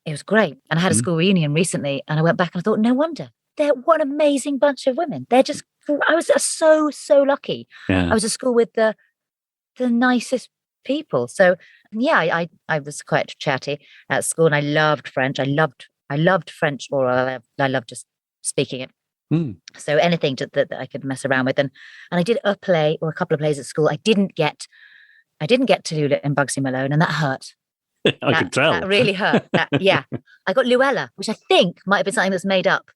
It was great. And I had a school reunion recently and I went back and I thought, no wonder. What an amazing bunch of women. I was so lucky.
Yeah.
I was at school with the nicest people. So yeah, I was quite chatty at school and I loved French. I loved French oral. I loved just speaking it. So anything that I could mess around with. And I did a play or a couple of plays at school. I didn't get Tallulah and Bugsy Malone, and that hurt.
I could tell.
That really hurt. I got Luella, which I think might have been something that's made up.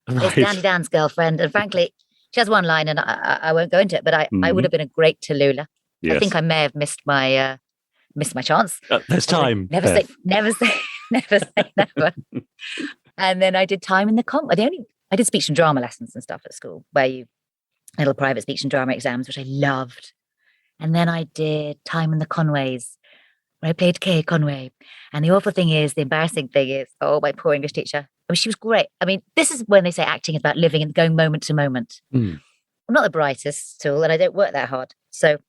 Right.
It's Dandy Dan's girlfriend. And frankly, she has one line and I won't go into it, but I would have been a great Tallulah. Yes. I think I may have missed my chance.
There's time.
Never say never. And then I did time in the I did speech and drama lessons and stuff at school, little private speech and drama exams, which I loved. And then I did time in the Conways, where I played Kay Conway. And the embarrassing thing is, my poor English teacher. I mean, she was great. I mean, this is when they say acting is about living and going moment to moment. I'm not the brightest tool and I don't work that hard. So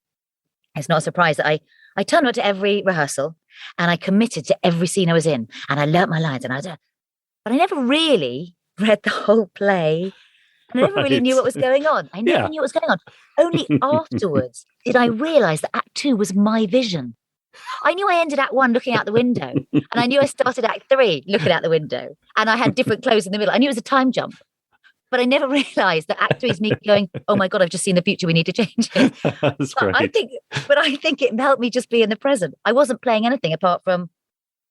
it's not a surprise that I turned up to every rehearsal and I committed to every scene I was in and I learnt my lines but I never really read the whole play. And I never really knew what was going on. I never knew what was going on. Only afterwards did I realise that Act 2 was my vision. I knew I ended Act 1 looking out the window, and I knew I started Act 3 looking out the window, and I had different clothes in the middle. I knew it was a time jump, but I never realised that Act 3 is me going, "Oh my God, I've just seen the future. We need to change it."
That's great.
I think it helped me just be in the present. I wasn't playing anything apart from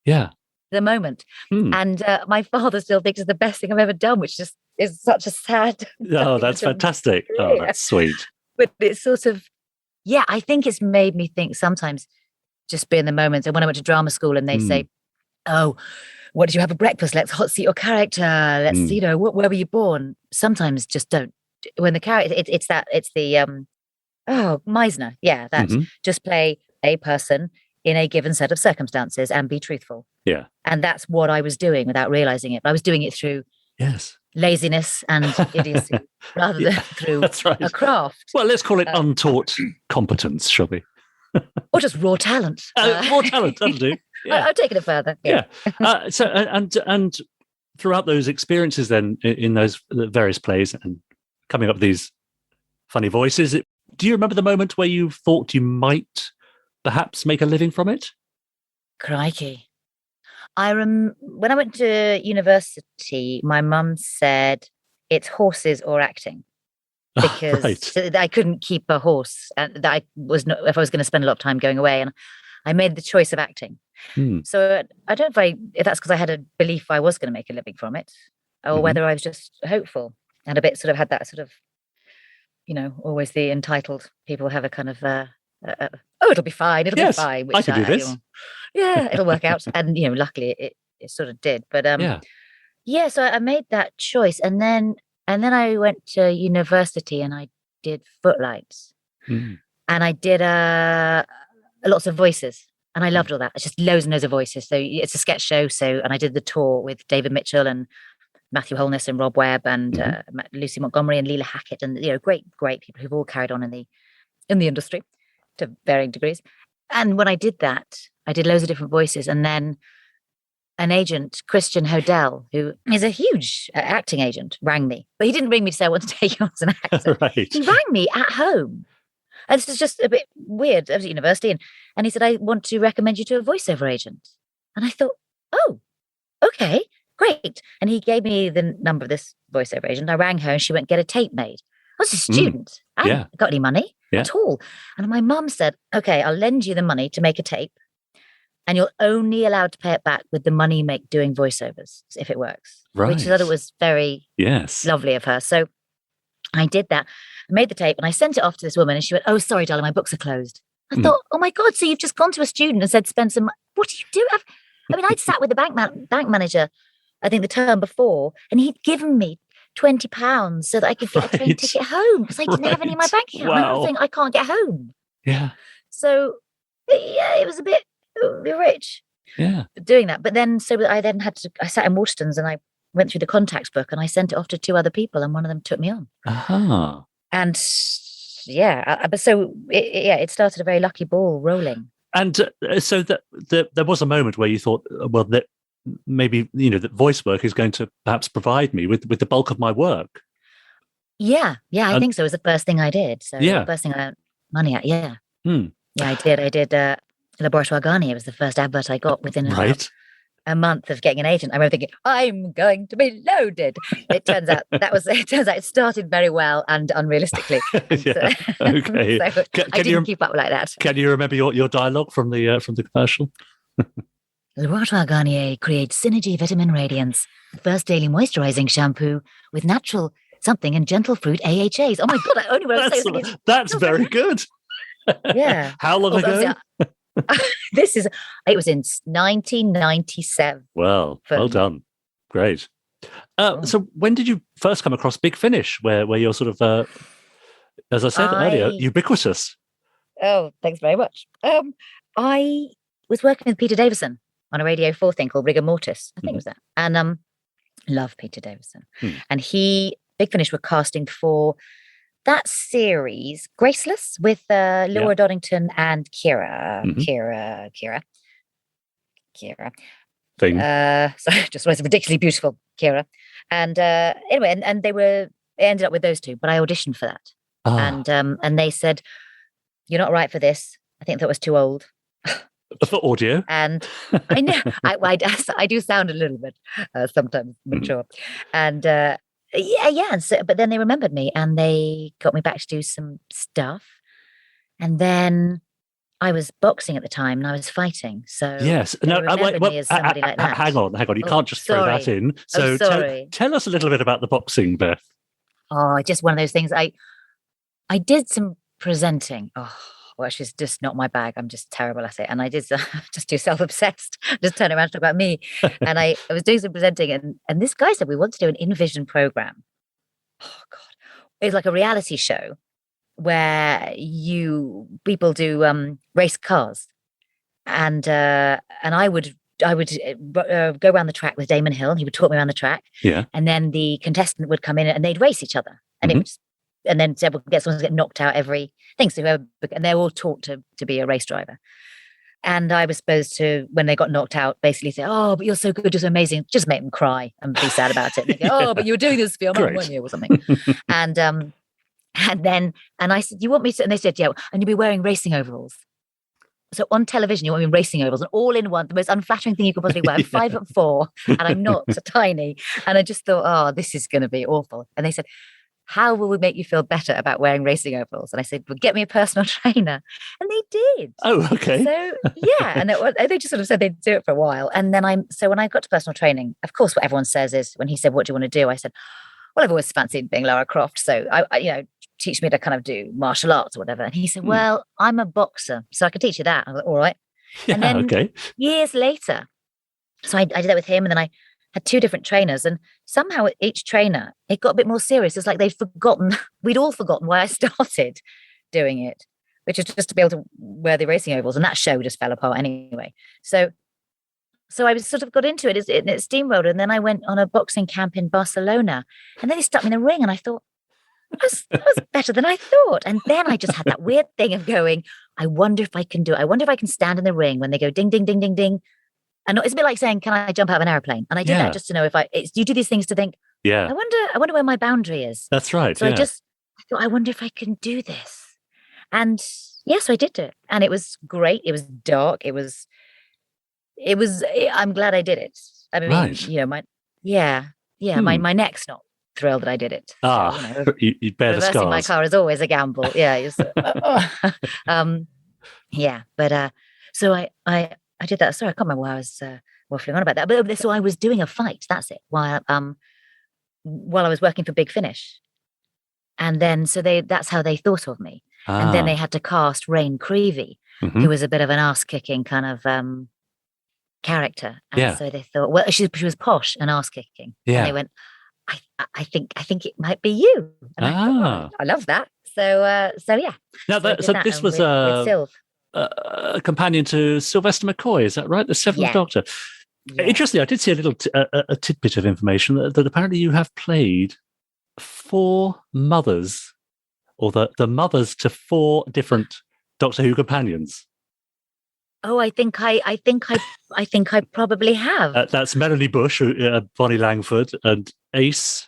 the moment, and my father still thinks it's the best thing I've ever done, which just is such a sad.
Oh, that's fantastic. Oh, that's sweet.
But it's sort of, I think it's made me think sometimes. Just be in the moment. And when I went to drama school and they say, what did you have for breakfast? Let's hot seat your character. Let's, where were you born? Sometimes just don't. When the character, it's the Meisner. Yeah, that just play a person in a given set of circumstances and be truthful.
Yeah.
And that's what I was doing without realizing it. But I was doing it through laziness and idiocy rather than through a craft.
Well, let's call it untaught competence, shall we?
Or just raw talent.
Raw talent, that'll do. Yeah.
I've taken it further.
Yeah. So and throughout those experiences then in those various plays and coming up with these funny voices, do you remember the moment where you thought you might perhaps make a living from it?
Crikey. When I went to university, my mum said it's horses or acting. Because I couldn't keep a horse, and that I was not, if I was going to spend a lot of time going away, and I made the choice of acting. So I don't know if that's because I had a belief I was going to make a living from it, or whether I was just hopeful and a bit sort of had that sort of, always the entitled people have a kind of, it'll be fine, it'll be fine. Which
I can do this.
It'll work out, and luckily it sort of did. But so I made that choice, and then I went to university and I did footlights, and I did lots of voices, and I loved all that. It's just loads and loads of voices. So it's a sketch show. And I did the tour with David Mitchell and Matthew Holness and Rob Webb and Lucy Montgomery and Leela Hackett, and great people who've all carried on in the industry to varying degrees. And when I did that, I did loads of different voices, and then an agent, Christian Hodel, who is a huge acting agent, rang me. But he didn't ring me to say I want to take you on as an actor.
Right.
He rang me at home. And this is just a bit weird. I was at university, and he said, I want to recommend you to a voiceover agent. And I thought, oh, okay, great. And he gave me the number of this voiceover agent. I rang her and she went, get a tape made. I was a student. I hadn't got any money at all. And my mum said, okay, I'll lend you the money to make a tape. And you're only allowed to pay it back with the money you make doing voiceovers, if it works.
Right.
Which I thought it was very lovely of her. So I did that. I made the tape and I sent it off to this woman, and she went, oh, sorry, darling, my books are closed. I thought, oh my God, so you've just gone to a student and said, spend some, what do you do? I'd sat with the bank manager, I think the term before, and he'd given me £20 so that I could get a train ticket home because I didn't have any in my bank account.
Wow.
I think I can't get home.
Yeah.
So, it was a bit rich doing that. But then, I sat in Waterstones and I went through the contacts book and I sent it off to 2 other people, and one of them took me on. And it started a very lucky ball rolling.
And so there was a moment where you thought, well, that maybe, that voice work is going to perhaps provide me with the bulk of my work.
Yeah, I think so. It was the first thing I did. So the first thing I earned money at, Yeah, I did Laboratoire Garnier was the first advert I got within about a month of getting an agent. I remember thinking, I'm going to be loaded. It turns out it started very well and unrealistically.
Okay.
So I didn't keep up like that.
Can you remember your dialogue from the commercial?
Laboratoire Garnier creates Synergy Vitamin Radiance, the first daily moisturizing shampoo with natural something and gentle fruit AHAs. Oh my God, I only want to say
that's very good.
Yeah.
How long ago?
It was in 1997.
Well done. Great. So when did you first come across Big Finish, where you're sort of, as I said earlier, ubiquitous?
Oh, thanks very much. I was working with Peter Davison on a Radio 4 thing called Rigor Mortis. I think it was that. And love Peter Davison. And Big Finish were casting for that series, Graceless, with Laura Doddington and Kira.
Thing.
Sorry, just was ridiculously beautiful, Kira. And anyway, and it ended up with those 2, but I auditioned for that. And they said, you're not right for this. I think that was too old.
For audio.
And I know, I do sound a little bit sometimes mature. And but then they remembered me and they got me back to do some stuff. And then I was boxing at the time and I was fighting. So
yes,
hang
on. You can't just throw that in. So tell us a little bit about the boxing, Beth.
Oh, just one of those things. I did some presenting. Oh, well, she's just not my bag. I'm just terrible at it. And I did just too self-obsessed, just turn around and talk about me. And I was doing some presenting and this guy said, we want to do an InVision program. Oh God. It's like a reality show where people do race cars. And I would go around the track with Damon Hill, and he would talk me around the track.
Yeah.
And then the contestant would come in and they'd race each other. And and then someone gets knocked out every thing. So and they're all taught to be a race driver. And I was supposed to, when they got knocked out, basically say, "Oh, but you're so good, you're so amazing." Just make them cry and be sad about it. And they go, "Oh, but you were doing this for your mum, weren't you?" or something. And I said, "You want me to?" And they said, "Yeah." And you'll be wearing racing overalls. So on television, you want me in racing overalls, and all in one, the most unflattering thing you could possibly wear. I'm 5'4", and I'm not tiny. And I just thought, oh, this is going to be awful. And they said, "How will we make you feel better about wearing racing overalls?" And I said, "Well, get me a personal trainer." And they did.
Oh, okay.
So yeah, and they just sort of said they'd do it for a while. And then so when I got to personal training, of course, what everyone says is, when he said, "What do you want to do?" I said, "Well, I've always fancied being Lara Croft, so I teach me to kind of do martial arts or whatever." And he said, "Well, I'm a boxer, so I can teach you that." I was like, "All right."
Yeah,
and then years later, so I did that with him, and then I had 2 different trainers, and somehow each trainer, it got a bit more serious. It's like we'd all forgotten why I started doing it, which is just to be able to wear the racing ovals, and that show just fell apart anyway. So I was sort of got into it, it steamrolled, and then I went on a boxing camp in Barcelona, and then he stuck me in the ring, and I thought, that was better than I thought. And then I just had that weird thing of going, I wonder if I can do it. I wonder if I can stand in the ring when they go ding, ding, ding, ding, ding. And it's a bit like saying, can I jump out of an airplane? And I did that just to know you do these things to think, I wonder where my boundary is.
That's right.
So I thought, I wonder if I can do this. And yes, I did it. And it was great. It was dark. I'm glad I did it. I mean, my neck's not thrilled that I did it. So,
you bear the scars.
Reversing my car is always a gamble. Yeah. But so I did that. Sorry, I can't remember why I was waffling on about that. But so I was doing a fight. That's it. While I was working for Big Finish, and then that's how they thought of me. And then they had to cast Rain Creevy, who was a bit of an ass-kicking kind of character. And so they thought, well, she was posh and ass-kicking. Yeah. And they went, I think it might be you. And I thought, well, I love that. So yeah.
Now, this was a companion to Sylvester McCoy, is that right? The Seventh Doctor. Yeah. Interestingly, I did see a little a tidbit of information that apparently you have played 4 mothers, or the mothers to 4 different Doctor Who companions.
Oh, I think I probably have.
That's Melanie Bush, Bonnie Langford, and Ace.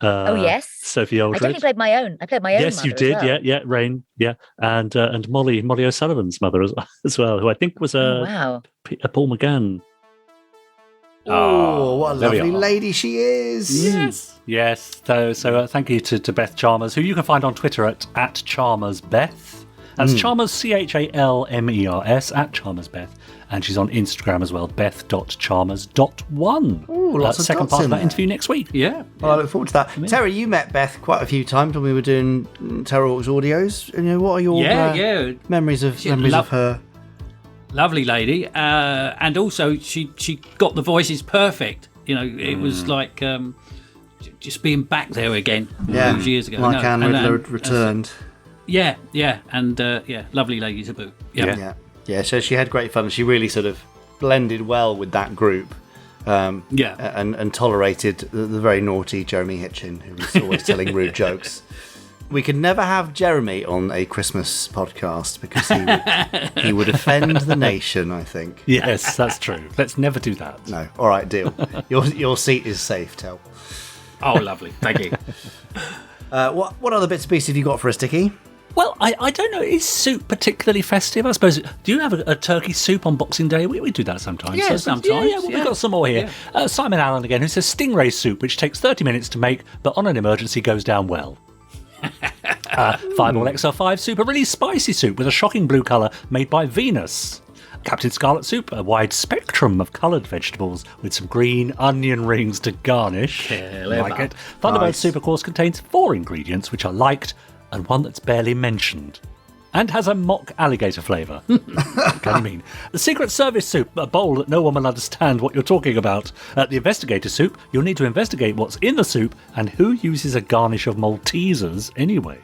Yes,
Sophie Aldred.
I definitely played my own. I played my own.
Yes, you did. Well. Yeah, Rain. Yeah, and Molly O'Sullivan's mother as well, who I think was a Paul McGann.
Oh, what a lovely lady she is!
Yes. So thank you to Beth Chalmers, who you can find on Twitter at ChalmersBeth. That's Chalmers, ChalmersS at ChalmersBeth. And she's on Instagram as well, beth.chalmers.1.
Ooh, lots of
second
dots
part
in
of that
there.
interview next week. Yeah.
Well, I look forward to that. Terry, you met Beth quite a few times when we were doing Terrahawks audios. And, what are your memories of her?
Lovely lady. And also, she got the voices perfect. It was like just being back there again those years ago.
Like Anne Riddler returned.
And lovely lady to boot.
Yeah, so she had great fun. She really sort of blended well with that group. And tolerated the very naughty Jeremy Hitchin, who was always telling rude jokes. We could never have Jeremy on a Christmas podcast because he would offend the nation, I think.
Yes, that's true. Let's never do that.
No. All right, deal. Your seat is safe, Tel.
Oh, lovely. Thank you.
What other bits and pieces have you got for us, Dickie?
Well, I don't know. Is soup particularly festive? I suppose. Do you have a turkey soup on Boxing Day? We do that sometimes.
Yeah, sometimes.
Yeah, we've got some more here. Yeah. Simon Allen again, who says stingray soup, which takes 30 minutes to make, but on an emergency goes down well. Fireball XL5 soup, a really spicy soup with a shocking blue colour made by Venus. Captain Scarlet soup, a wide spectrum of coloured vegetables with some green onion rings to garnish. Like it. Thunderbird soup, of course, contains 4 ingredients which are liked and one that's barely mentioned. and has a mock alligator flavour. What can you mean? The Secret Service soup, a bowl that no one will understand what you're talking about. The Investigator soup, you'll need to investigate what's in the soup and who uses a garnish of Maltesers anyway.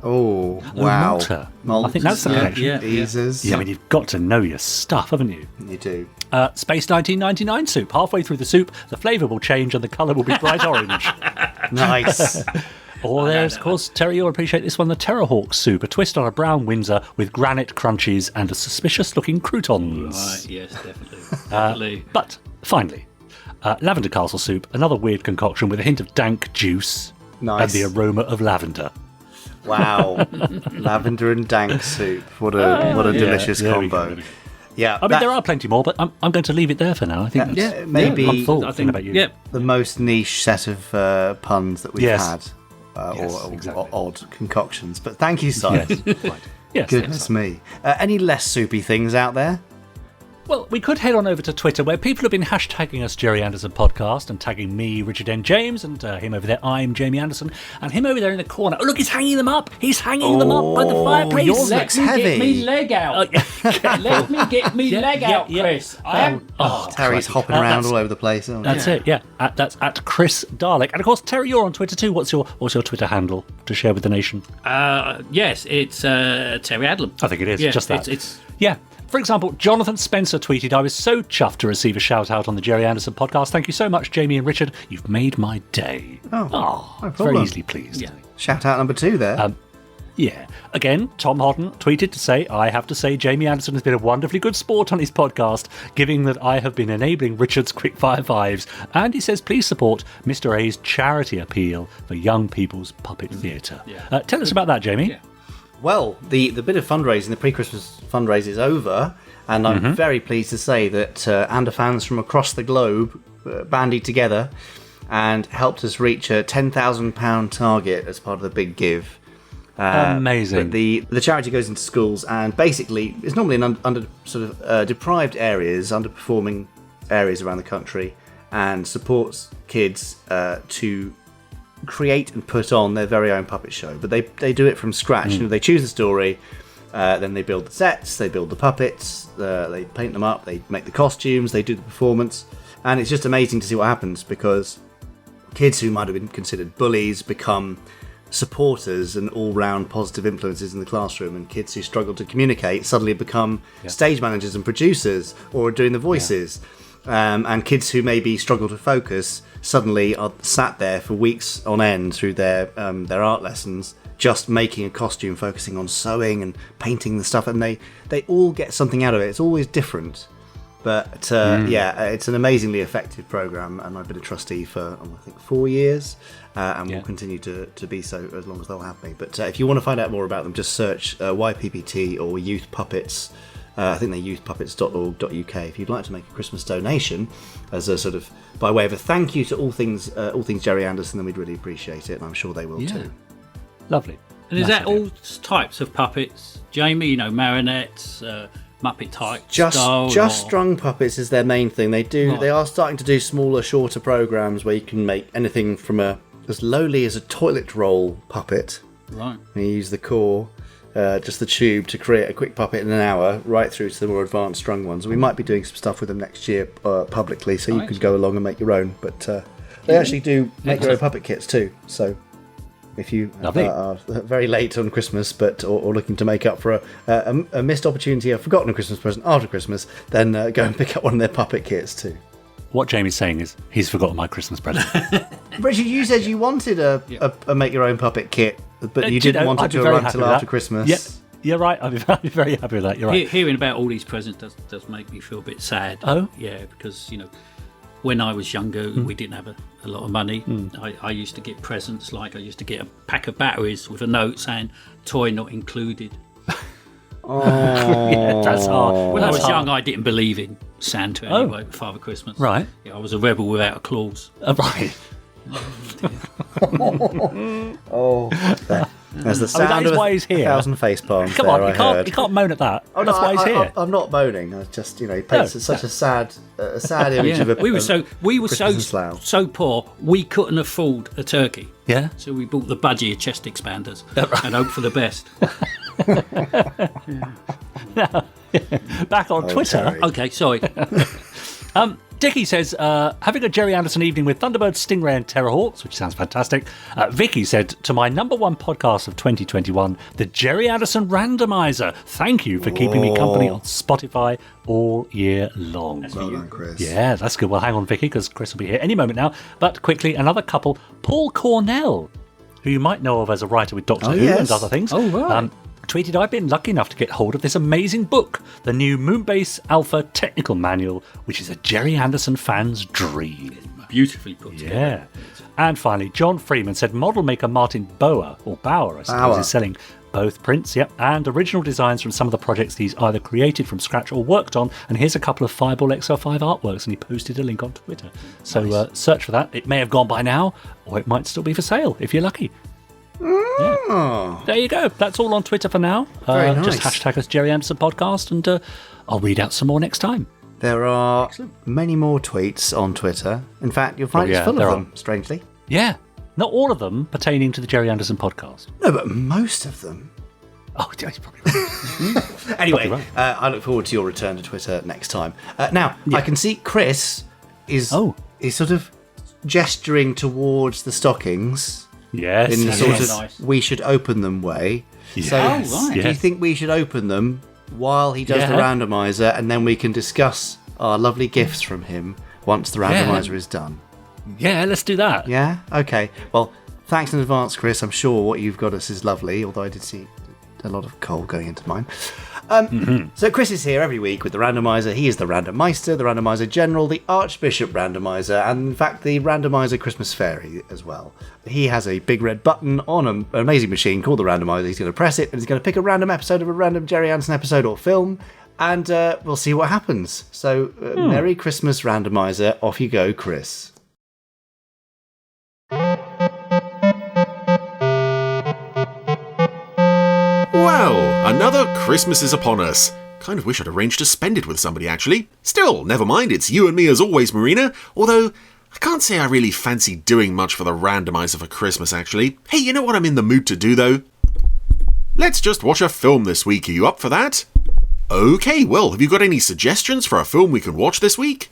Oh, wow.
Malta. I think that's the connection.
Yeah,
I mean, you've got to know your stuff, haven't you?
You do.
Space 1999 soup. Halfway through the soup, the flavour will change and the colour will be bright orange.
Nice.
Or there's, of course, Terry, you'll appreciate this one, the Terrahawks soup, a twist on a brown Windsor with granite crunchies and a suspicious-looking croutons.
Right, yes, definitely.
But, finally, lavender castle soup, another weird concoction with a hint of dank juice and the aroma of lavender.
Wow. Lavender and dank soup. What a delicious combo. Yeah,
I mean, there are plenty more, but I'm going to leave it there for now. I think
maybe
I'm full. I think about you.
The most niche set of puns that we've had.
Exactly.
Or odd concoctions. But thank you, Simon.
Yes.
Goodness me. Any less soupy things out there?
Well, we could head on over to Twitter, where people have been hashtagging us Gerry Anderson Podcast and tagging me, Richard N. James, and him over there, I'm Jamie Anderson, and him over there in the corner. Oh, look, he's hanging them up. He's hanging them up by the fireplace.
Yours looks heavy.
Let me get me leg out. Let me get me leg out, Chris.
Terry's hopping around all over the place.
That's it, yeah. That's at Chris Dalek. And of course, Terry, you're on Twitter too. What's your Twitter handle to share with the nation?
Yes, it's Terry Adlam.
I think it is. Just that. Yeah. For example, Jonathan Spencer tweeted, I was so chuffed to receive a shout-out on the Gerry Anderson podcast. Thank you so much, Jamie and Richard. You've made my day.
No
very easily pleased.
Yeah.
Shout-out number 2 there.
Yeah. Again, Tom Hodden tweeted to say, I have to say Jamie Anderson has been a wonderfully good sport on his podcast, given that I have been enabling Richard's Quickfire Fives. And he says, please support Mr. A's charity appeal for young people's puppet theatre. Yeah. Tell us about that, Jamie.
Yeah.
Well, the bit of fundraising, the pre-Christmas fundraise is over, and I'm very pleased to say that Ander fans from across the globe bandied together and helped us reach a £10,000 target as part of the big give.
Amazing.
But the charity goes into schools, and basically it's normally in under sort of deprived areas, underperforming areas around the country, and supports kids to create and put on their very own puppet show. But they do it from scratch. You know, they choose the story, then they build the sets, they build the puppets, they paint them up, they make the costumes, they do the performance, and it's just amazing to see what happens, because kids who might have been considered bullies become supporters and all-round positive influences in the classroom, and kids who struggle to communicate suddenly become stage managers and producers or doing the voices. And kids who maybe struggle to focus suddenly are sat there for weeks on end through their art lessons, just making a costume, focusing on sewing and painting the stuff, and they all get something out of it. It's always different, but it's an amazingly effective program, and I've been a trustee for I think 4 years, and will continue to be so as long as they'll have me. But if you want to find out more about them, just search YPPT or Youth Puppets. I think they're youthpuppets.org.uk. If you'd like to make a Christmas donation as a sort of by way of a thank you to all things Gerry Anderson, then we'd really appreciate it, and I'm sure they will too.
Lovely.
And is that all types of puppets, Jamie? You know, marionettes, Muppet type
just strung puppets is their main thing. They are starting to do smaller, shorter programs where you can make anything from as lowly as a toilet roll puppet.
Right.
And you use the core. Just the tube to create a quick puppet in an hour, right through to the more advanced strung ones. We might be doing some stuff with them next year publicly, so you could go along and make your own. But they actually do make their own puppet kits too. So if you are very late on Christmas, or looking to make up for a missed opportunity, a forgotten Christmas present after Christmas, then go and pick up one of their puppet kits too.
What Jamie's saying is he's forgotten my Christmas present.
Richard, you said you wanted a make your own puppet kit, but you didn't want it to run until after Christmas.
Yeah, you're right. I'd be very happy with that. You're right.
Hearing about all these presents does make me feel a bit sad.
Oh?
Yeah, because, when I was younger, we didn't have a lot of money. I used to get presents, like I used to get a pack of batteries with a note saying, toy not included.
That's hard.
When I was young, I didn't believe in Santa anyway, Father Christmas.
Right.
Yeah, I was a rebel without a clause.
Right.
There's the sound of
why he's here.
1,000 face palms.
Come on, you can't moan at that.
Oh,
that's why he's here.
I'm not moaning. I just, he paints such a sad image of a.
We were so poor we couldn't afford a turkey.
Yeah.
So we bought the budgie of chest expanders and hoped for the best.
Back on Twitter.
Terry.
Okay, sorry.
Dickie says, having a Gerry Anderson evening with Thunderbird, Stingray and Terrahawks, which sounds fantastic. Vicky said, to my number one podcast of 2021, the Gerry Anderson Randomiser. Thank you for keeping me company on Spotify all year long.
Well done, Chris.
Yeah, that's good. Well, hang on, Vicky, because Chris will be here any moment now. But quickly, another couple, Paul Cornell, who you might know of as a writer with Doctor Who and other things.
Oh, right.
Tweeted, I've been lucky enough to get hold of this amazing book, the new Moonbase Alpha Technical Manual, which is a Gerry Anderson fan's dream.
Beautifully put together.
Yeah. And finally, John Freeman said model maker Martin Bauer, I suppose, is selling both prints, and original designs from some of the projects he's either created from scratch or worked on. And here's a couple of Fireball XL5 artworks, and he posted a link on Twitter. So search for that. It may have gone by now, or it might still be for sale, if you're lucky. Yeah. There you go. That's all on Twitter for now.
Very nice.
Just hashtag us Gerry Anderson Podcast, and I'll read out some more next time.
There are many more tweets on Twitter. In fact, you'll find it's full of them, strangely.
Yeah. Not all of them pertaining to the Gerry Anderson Podcast.
No, but most of them.
Oh, yeah, he's probably right.
Anyway,
Probably right.
I look forward to your return to Twitter next time. Now, I can see Chris is sort of gesturing towards the stockings.
Yes.
In the sort of
Nice.
we should open them way.
Yes.
So
right.
do you think we should open them while he does the randomiser, and then we can discuss our lovely gifts from him once the randomiser is done?
Yeah, let's do that.
Yeah? Okay. Well, thanks in advance, Chris. I'm sure what you've got us is lovely, although I did see a lot of coal going into mine. So Chris is here every week with the randomiser. He is the randomister, the randomiser general, the Archbishop randomiser, and in fact the randomiser Christmas fairy as well. He has a big red button on an amazing machine called the randomiser. He's going to press it and he's going to pick a random episode of a random Gerry Anderson episode or film, and we'll see what happens. So Merry Christmas randomiser. Off you go, Chris.
Well, another Christmas is upon us. Kind of wish I'd arranged to spend it with somebody, actually. Still, never mind, it's you and me as always, Marina. Although, I can't say I really fancy doing much for the randomiser for Christmas, actually. Hey, you know what I'm in the mood to do, though? Let's just watch a film this week. Are you up for that? Okay, well, have you got any suggestions for a film we can watch this week?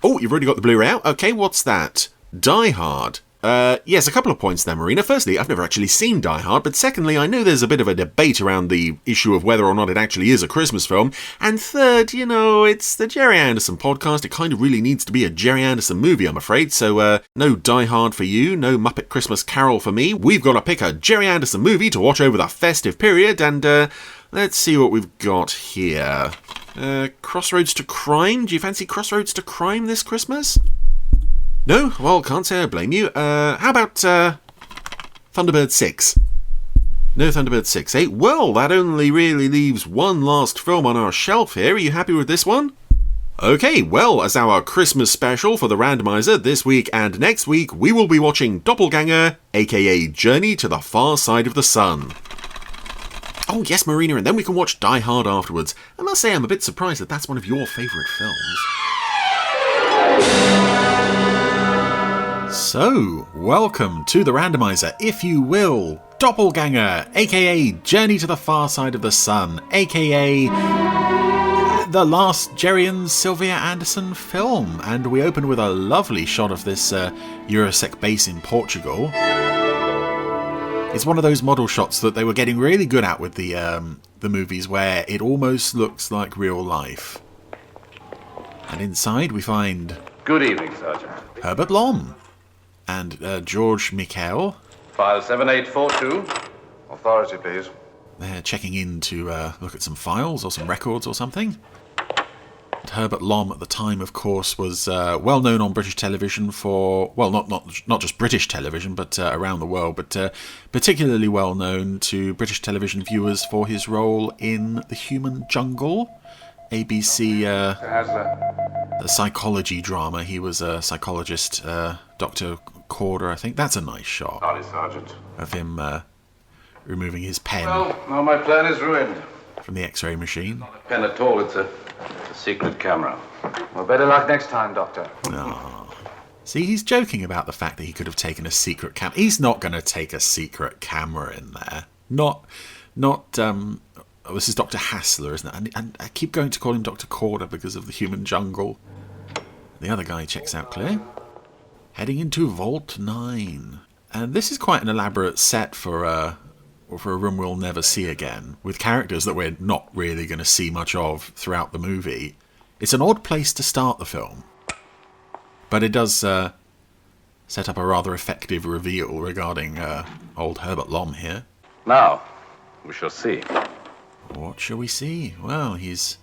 Oh, you've already got the Blu-ray out? Okay, what's that? Die Hard. Yes, a couple of points there, Marina. Firstly, I've never actually seen Die Hard, but secondly, I know there's a bit of a debate around the issue of whether or not it actually is a Christmas film. And third, you know, it's the Gerry Anderson podcast. It kind of really needs to be a Gerry Anderson movie, I'm afraid. So, no Die Hard for you, no Muppet Christmas Carol for me. We've got to pick a Gerry Anderson movie to watch over the festive period, and, let's see what we've got here. Crossroads to Crime? Do you fancy Crossroads to Crime this Christmas? No? Well, can't say I blame you. How about, Thunderbird 6? No Thunderbird 6, eh? Well, that only really leaves one last film on our shelf here. Are you happy with this one? Okay, well, as our Christmas special for the randomiser this week and next week, we will be watching Doppelganger, aka Journey to the Far Side of the Sun. Oh, yes, Marina, and then we can watch Die Hard afterwards. I must say I'm a bit surprised that that's one of your favourite films. So, welcome to the randomiser, if you will. Doppelganger, aka Journey to the Far Side of the Sun, aka the last Gerry and Sylvia Anderson film. And we open with a lovely shot of this Eurosec base in Portugal. It's one of those model shots that they were getting really good at with the movies, where it almost looks like real life. And inside we find...
Good evening, Sergeant.
Herbert Lom. And George Michael.
File 7842. Authority, please.
They're checking in to look at some files or some records or something. And Herbert Lom at the time, of course, was well known on British television for, well, not just British television, but around the world, but particularly well known to British television viewers for his role in The Human Jungle, ABC a psychology drama. He was a psychologist, Dr. Corder, I think. That's a nice shot.
Sorry, Sergeant.
Of him removing his pen
Well, now my plan is ruined.
from the X-ray machine.
Not a pen at all, it's a secret camera. Well, better luck next time, Doctor.
See, he's joking about the fact that he could have taken a secret camera. He's not going to take a secret camera in there. Not Oh, this is Dr. Hassler, isn't it? And I keep going to call him Dr. Corder because of the human jungle. The other guy checks out clear. Heading into Vault 9. And this is quite an elaborate set for a room we'll never see again, with characters that we're not really going to see much of throughout the movie. It's an odd place to start the film. But it does set up a rather effective reveal regarding old Herbert Lom here.
Now, we shall see.
What shall we see? Well, he's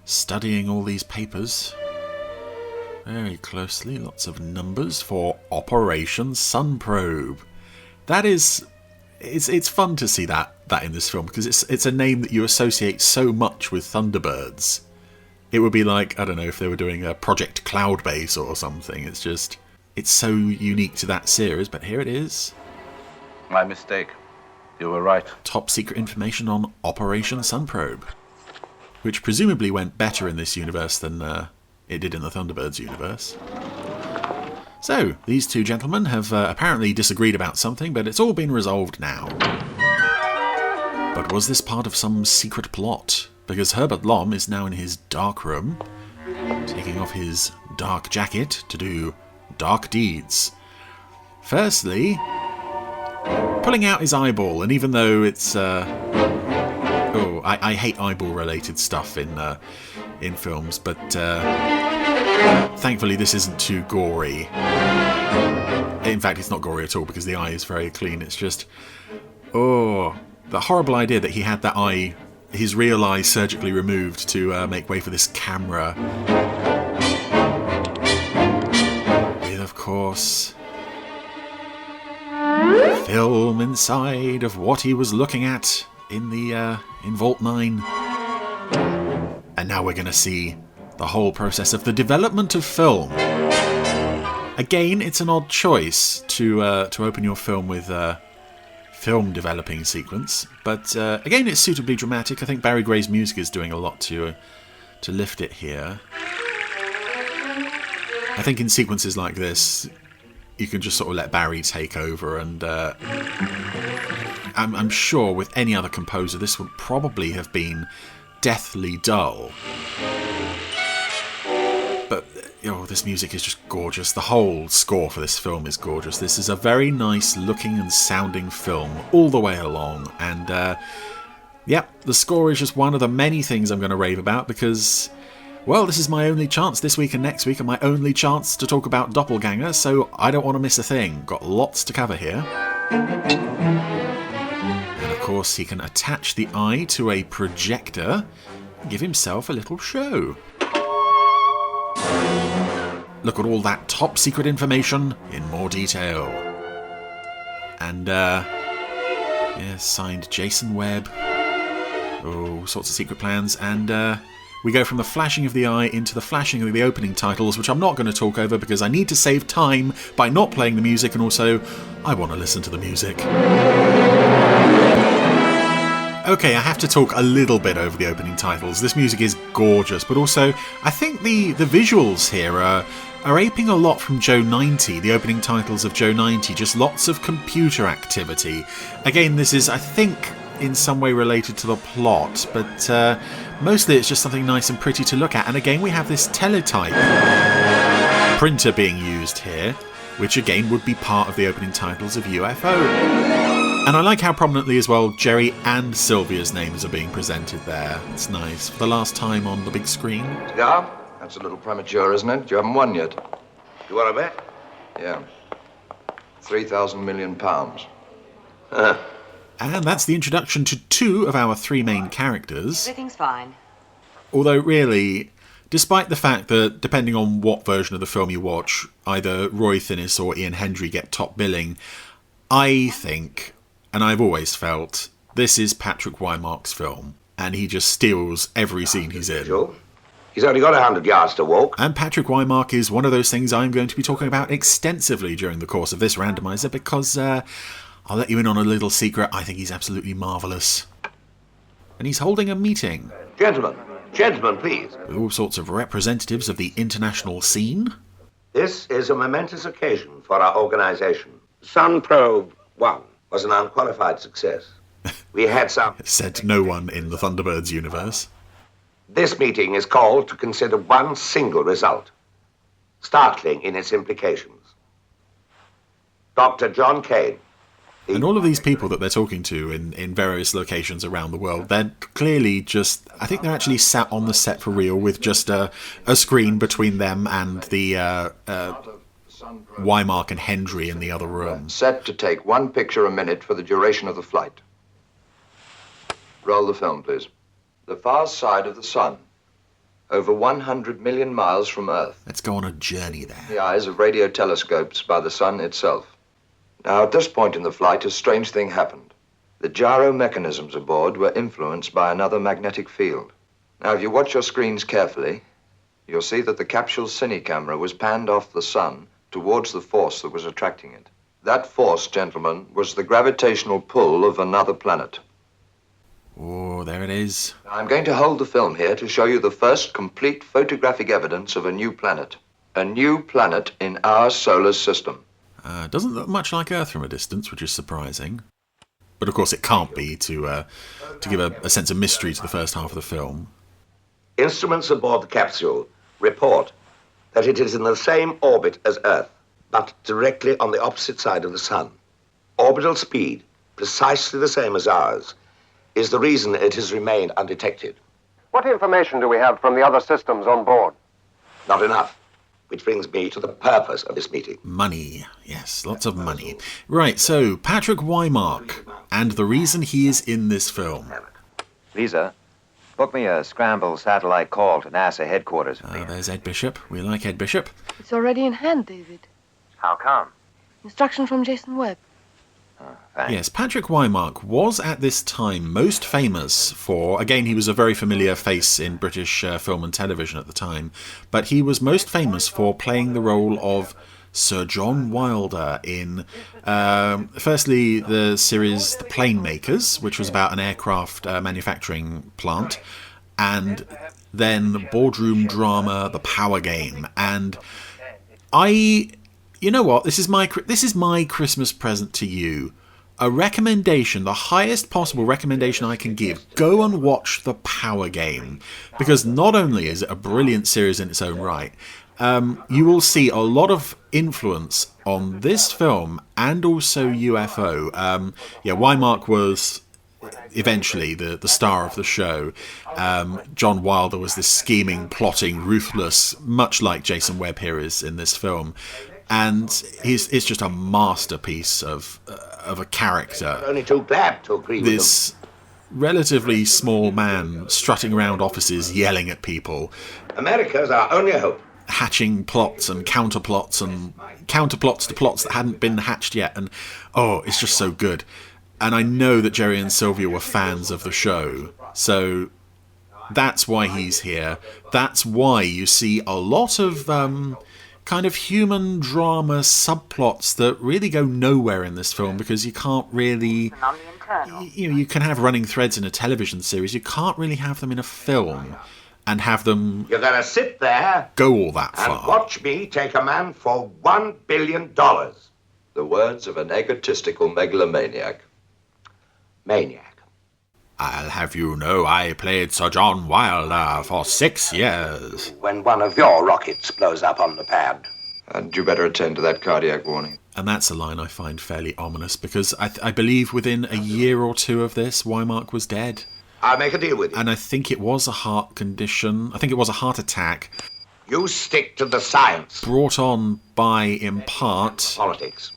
studying all these papers very closely. Lots of numbers for Operation Sun Probe. That is... It's fun to see that in this film, because it's a name that you associate so much with Thunderbirds. It would be like, I don't know, if they were doing a Project Cloudbase or something. It's so unique to that series, but here it is.
My mistake. You were right.
Top secret information on Operation Sunprobe, which presumably went better in this universe than it did in the Thunderbirds universe. So, these two gentlemen have apparently disagreed about something, but it's all been resolved now. But was this part of some secret plot? Because Herbert Lom is now in his dark room, taking off his dark jacket to do dark deeds. Firstly, pulling out his eyeball, and even though it's... I hate eyeball-related stuff in films, but thankfully this isn't too gory. In fact, it's not gory at all, because the eye is very clean. It's just... the horrible idea that he had that eye, his real eye, surgically removed to make way for this camera. With, of course, film inside of what he was looking at in Vault 9. And now we're going to see the whole process of the development of film. Again, it's an odd choice to open your film with film developing sequence, but again, it's suitably dramatic. I think Barry Gray's music is doing a lot to lift it here. I think in sequences like this, you can just sort of let Barry take over, and I'm sure with any other composer, this would probably have been deathly dull. But this music is just gorgeous. The whole score for this film is gorgeous. This is a very nice looking and sounding film all the way along. And, the score is just one of the many things I'm going to rave about, because, well, this is my only chance this week and next week, and my only chance to talk about Doppelganger, so I don't want to miss a thing. Got lots to cover here. And, of course, he can attach the eye to a projector and give himself a little show. Look at all that top secret information in more detail. And, signed Jason Webb. All sorts of secret plans. And we go from the flashing of the eye into the flashing of the opening titles, which I'm not going to talk over because I need to save time by not playing the music, and also I want to listen to the music. Okay, I have to talk a little bit over the opening titles. This music is gorgeous, but also I think the visuals here are aping a lot from Joe 90, the opening titles of Joe 90, just lots of computer activity. Again, this is, I think, in some way related to the plot, but mostly it's just something nice and pretty to look at. And again, we have this teletype printer being used here, which again would be part of the opening titles of UFO. And I like how prominently as well Gerry and Sylvia's names are being presented there. It's nice. For the last time on the big screen.
Yeah? That's a little premature, isn't it? You haven't won yet.
You want to bet?
Yeah. 3,000 million pounds.
And that's the introduction to two of our three main characters.
Everything's fine.
Although really, despite the fact that depending on what version of the film you watch, either Roy Thinnis or Ian Hendry get top billing, I think, and I've always felt, this is Patrick Wymark's film, and he just steals every scene he's in.
Sure. He's only got 100 yards to walk.
And Patrick Wymark is one of those things I'm going to be talking about extensively during the course of this randomizer, because I'll let you in on a little secret. I think he's absolutely marvellous. And he's holding a meeting.
Gentlemen, please.
With all sorts of representatives of the international scene.
This is a momentous occasion for our organization. Sun Probe 1 was an unqualified success.
We had some...
Said no one in the Thunderbirds universe.
This meeting is called to consider one single result, startling in its implications. Dr. John Kane.
And all of these people that they're talking to in various locations around the world, they're clearly just... I think they're actually sat on the set for real with just a screen between them and the Weimark and Hendry in the other room.
Set to take one picture a minute for the duration of the flight. Roll the film, please. The far side of the sun, over 100 million miles from Earth.
Let's go on a journey there.
The eyes of radio telescopes by the sun itself. Now, at this point in the flight, a strange thing happened. The gyro mechanisms aboard were influenced by another magnetic field. Now, if you watch your screens carefully, you'll see that the capsule's cine camera was panned off the sun towards the force that was attracting it. That force, gentlemen, was the gravitational pull of another planet.
Oh, there it is.
I'm going to hold the film here to show you the first complete photographic evidence of a new planet. A new planet in our solar system.
Doesn't look much like Earth from a distance, which is surprising. But of course it can't be to give a sense of mystery to the first half of the film.
Instruments aboard the capsule report that it is in the same orbit as Earth, but directly on the opposite side of the sun. Orbital speed, precisely the same as ours, is the reason it has remained undetected.
What information do we have from the other systems on board?
Not enough. Which brings me to the purpose of this meeting.
Money. Yes, lots of money. Right, so Patrick Weimark, and the reason he is in this film.
Lisa, book me a scramble satellite call to NASA headquarters.
There's Ed Bishop. We like Ed Bishop.
It's already in hand, David.
How come?
Instruction from Jason Webb.
Yes, Patrick Weimark was at this time most famous for, again, he was a very familiar face in British film and television at the time, but he was most famous for playing the role of Sir John Wilder in, firstly, the series The Plane Makers, which was about an aircraft manufacturing plant, and then the boardroom drama The Power Game. And you know what? This is my Christmas present to you. A recommendation, the highest possible recommendation I can give. Go and watch The Power Game, because not only is it a brilliant series in its own right, you will see a lot of influence on this film and also UFO. Weimark was eventually the star of the show. John Wilder was this scheming, plotting, ruthless, much like Jason Webb here is in this film. And it's just a masterpiece of a character.
I'm only too glad to agree with
this relatively small man strutting around offices, yelling at people.
America's our only hope.
Hatching plots and counterplots to plots that hadn't been hatched yet. And it's just so good. And I know that Gerry and Sylvia were fans of the show, so that's why he's here. That's why you see a lot of kind of human drama subplots that really go nowhere in this film, because you can't really... You can have running threads in a television series. You can't really have them in a film and have them...
You're going to sit there...
go all that far.
And watch me take a man for $1 billion.
The words of an egotistical megalomaniac.
Maniac.
I'll have you know I played Sir John Wilder for 6 years.
When one of your rockets blows up on the pad.
And you better attend to that cardiac warning.
And that's a line I find fairly ominous, because I believe within a year or two of this, Weimark was dead.
I'll make a deal with you.
And I think it was a heart condition. I think it was a heart attack.
You stick to the science.
Brought on by, in part...
politics.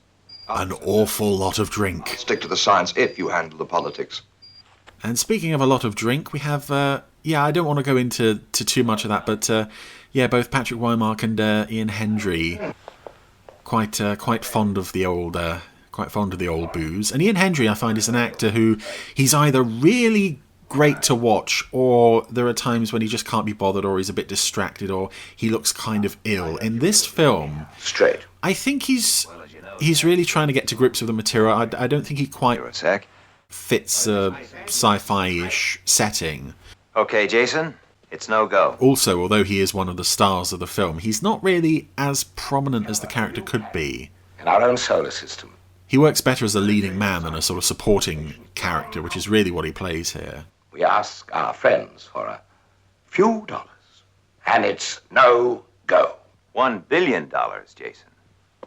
An awful lot of drink.
Stick to the science if you handle the politics.
And speaking of a lot of drink, we have, I don't want to go into too much of that, but both Patrick Weimark and Ian Hendry, quite fond of the old booze. And Ian Hendry, I find, is an actor who he's either really great to watch, or there are times when he just can't be bothered, or he's a bit distracted, or he looks kind of ill. In this film,
straight,
I think he's really trying to get to grips with the material. I don't think he quite fits a sci-fi-ish setting.
Okay, Jason, it's no go.
Also, although he is one of the stars of the film, he's not really as prominent as the character could be.
In our own solar system,
He works better as a leading man than a sort of supporting character, which is really what he plays here.
We ask our friends for a few dollars, and it's no go.
$1 billion, Jason.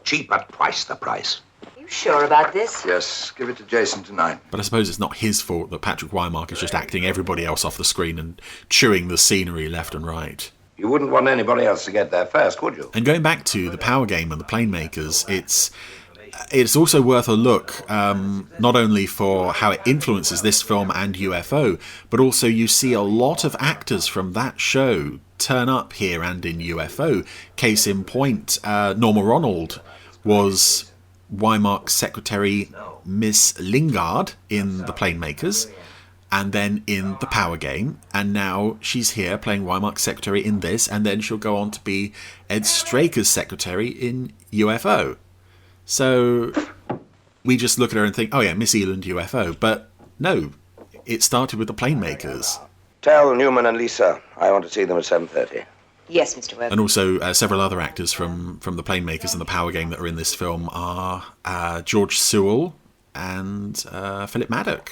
Cheap at twice the price.
You sure about this?
Yes, give it to Jason tonight.
But I suppose it's not his fault that Patrick Wymark is just acting everybody else off the screen and chewing the scenery left and right.
You wouldn't want anybody else to get there first, would you?
And going back to the Power Game and the Planemakers, it's also worth a look, not only for how it influences this film and UFO, but also you see a lot of actors from that show turn up here and in UFO. Case in point, Norma Ronald was Wymark's secretary, Miss Lingard, in The Planemakers, and then in The Power Game, and now she's here playing Wymark's secretary in this, and then she'll go on to be Ed Straker's secretary in UFO. So we just look at her and think, oh yeah, Miss Eland UFO. But no, it started with the Planemakers.
Tell Newman and Lisa I want to see them at 7:30.
Yes, Mr. Webb.
And also several other actors from the Planemakers and the Power Game that are in this film are George Sewell and Philip Maddock,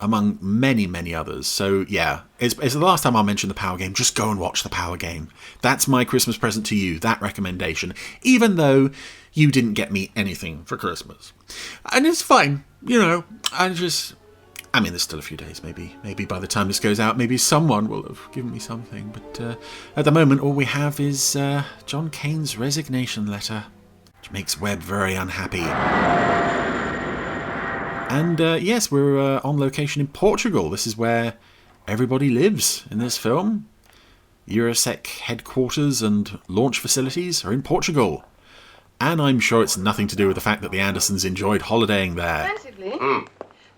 among many, many others. So yeah, it's the last time I'll mention the Power Game. Just go and watch the Power Game. That's my Christmas present to you, that recommendation. Even though you didn't get me anything for Christmas. And it's fine, I mean, there's still a few days, maybe by the time this goes out, maybe someone will have given me something. But at the moment, all we have is John Cain's resignation letter, which makes Webb very unhappy. And yes, we're on location in Portugal. This is where everybody lives in this film. Eurosec headquarters and launch facilities are in Portugal. And I'm sure it's nothing to do with the fact that the Andersons enjoyed holidaying there.
Extensively.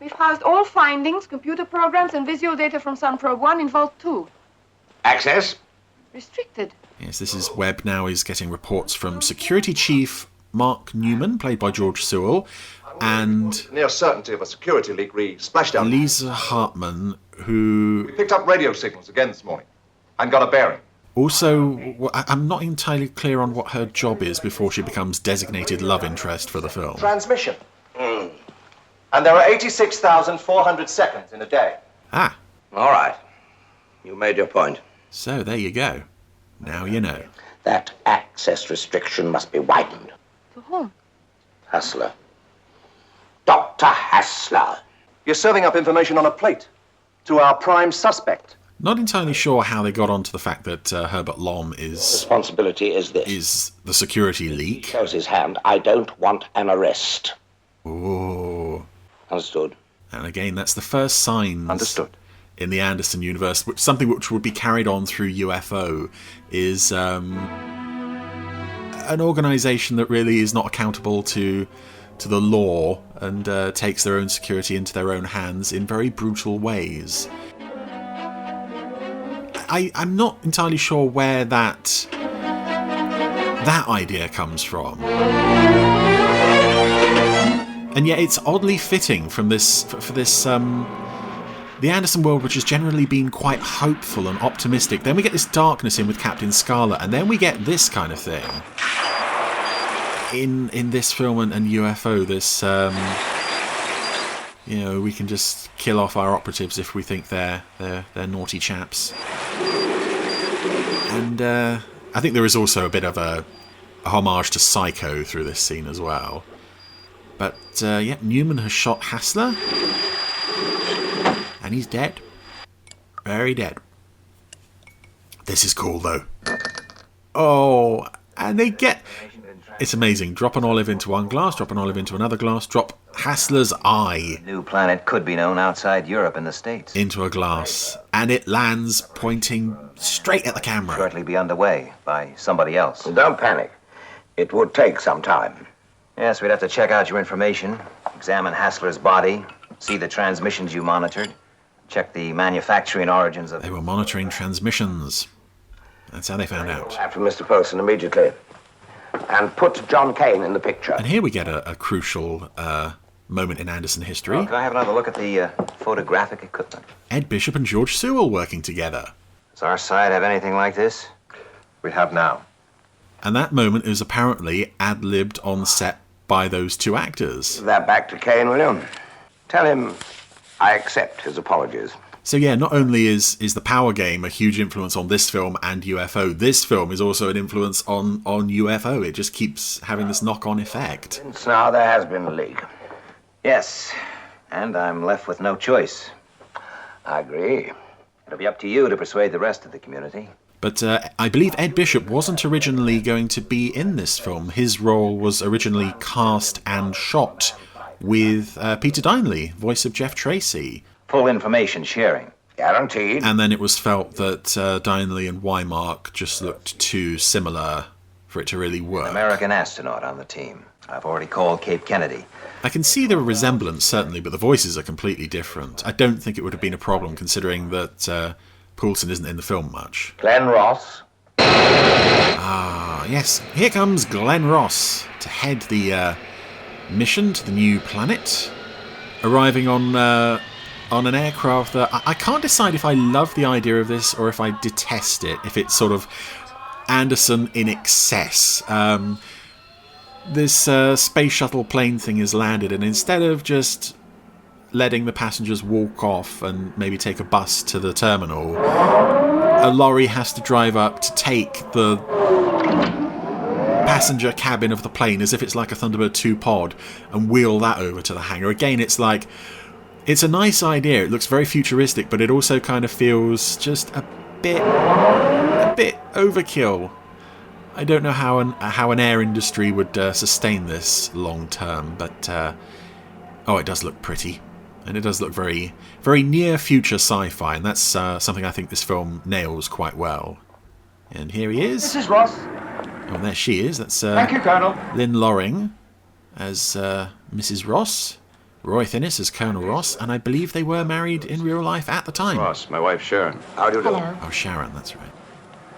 We've housed all findings, computer programs, and visual data from Sunprobe 1 in Vault 2.
Access?
Restricted.
Yes, this is Webb now is getting reports from Security Chief Mark Newman, played by George Sewell, and
near certainty of a security leak splashed out.
Lisa Hartman, who...
We picked up radio signals again this morning and got a bearing.
Also, I'm not entirely clear on what her job is before she becomes designated love interest for the film.
Transmission. And there are 86,400 seconds in a day.
Ah.
All right. You made your point.
So there you go. Now you know.
That access restriction must be widened.
To whom?
Hassler. Dr. Hassler.
You're serving up information on a plate to our prime suspect.
Not entirely sure how they got onto the fact that Herbert Lom is...
Responsibility is this.
Is the security leak.
He shows his hand. I don't want an arrest.
Ooh.
Understood.
And again, that's the first signs...
Understood.
In the Anderson universe, something which would be carried on through UFO, is an organisation that really is not accountable to the law and takes their own security into their own hands in very brutal ways. I'm not entirely sure where that idea comes from. And yet it's oddly fitting from this for this the Anderson world, which has generally been quite hopeful and optimistic. Then we get this darkness in with Captain Scarlet, and then we get this kind of thing in this film and UFO. This we can just kill off our operatives if we think they're naughty chaps. And I think there is also a bit of a homage to Psycho through this scene as well. But Newman has shot Hassler, and he's dead. Very dead. This is cool though. Oh, and they get... It's amazing. Drop an olive into one glass, drop an olive into another glass, drop Hassler's eye.
The new planet could be known outside Europe and the States.
Into a glass. And it lands pointing straight at the camera.
Shortly be underway by somebody else.
Don't panic. It would take some time.
Yes, we'd have to check out your information, examine Hassler's body, see the transmissions you monitored, check the manufacturing origins of...
They were monitoring transmissions. That's how they found out.
After Mr. Polson immediately. And put John Cain in the picture.
And here we get a crucial moment in Anderson history.
Oh, can I have another look at the photographic equipment?
Ed Bishop and George Sewell working together.
Does our side have anything like this?
We have now.
And that moment is apparently ad-libbed on set by those two actors.
That back to Kane, will you? Tell him I accept his apologies.
So yeah, not only is the Power Game a huge influence on this film and UFO, this film is also an influence on UFO. It just keeps having this knock-on effect.
Since now there has been a leak.
Yes, and I'm left with no choice.
I agree.
It'll be up to you to persuade the rest of the community.
But I believe Ed Bishop wasn't originally going to be in this film. His role was originally cast and shot with Peter Dineley, voice of Jeff Tracy.
Full information sharing.
Guaranteed.
And then it was felt that Dineley and Wymark just looked too similar for it to really work.
An American astronaut on the team. I've already called Cape Kennedy.
I can see the resemblance, certainly, but the voices are completely different. I don't think it would have been a problem, considering that Poulsen isn't in the film much.
Glenn Ross.
Ah, yes. Here comes Glenn Ross to head the mission to the new planet, arriving on an aircraft that I can't decide if I love the idea of this or if I detest it, if it's sort of Anderson in excess. This space shuttle plane thing has landed, and instead of just letting the passengers walk off and maybe take a bus to the terminal, a lorry has to drive up to take the passenger cabin of the plane as if it's like a Thunderbird 2 pod and wheel that over to the hangar. Again, it's like, it's a nice idea. It looks very futuristic, but it also kind of feels just a bit overkill. I don't know how an air industry would sustain this long term, but it does look pretty, and it does look very, very near future sci-fi, and that's something I think this film nails quite well. And here he is.
Mrs. Ross.
Oh, there she is. That's
Thank you, Colonel.
Lynn Loring as Mrs. Ross. Roy Thinnis as Colonel Ross, and I believe they were married in real life at the time.
Ross, my wife Sharon.
How do you do?
Hello.
Oh, Sharon, that's right.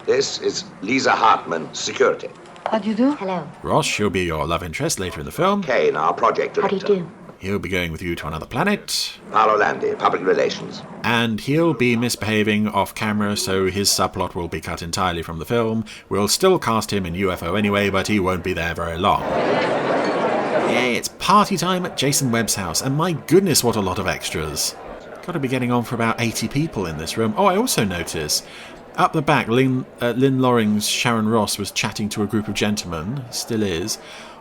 This is Lisa Hartman, security.
How do you do? Hello.
Ross, she'll be your love interest later in the film.
Kane, our project director.
How do you do?
He'll be going with you to another planet.
Paolo Landi, public relations.
And he'll be misbehaving off camera, so his subplot will be cut entirely from the film. We'll still cast him in UFO anyway, but he won't be there very long. Yay, it's party time at Jason Webb's house, and my goodness, what a lot of extras. Got to be getting on for about 80 people in this room. Oh, I also notice, up the back, Lynn Loring's Sharon Ross was chatting to a group of gentlemen, still is,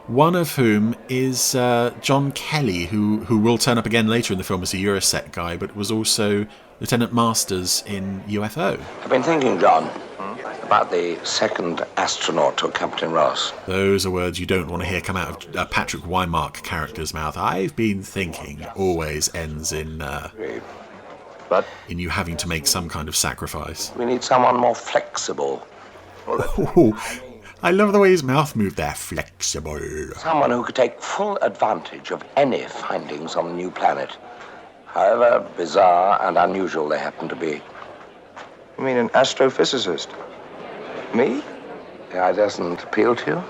one of whom is John Kelly, who will turn up again later in the film as a Eurosec guy, but was also Lieutenant Masters in UFO.
I've been thinking, John, about the second astronaut to Captain Ross.
Those are words you don't want to hear come out of Patrick Wymark character's mouth. I've been thinking always ends in
But
in you having to make some kind of sacrifice.
we need someone more flexible.
Oh, I love the way his mouth moved there. Flexible.
Someone who could take full advantage of any findings on the new planet, however bizarre and unusual they happen to be. You mean an astrophysicist? Me? The idea doesn't appeal to you?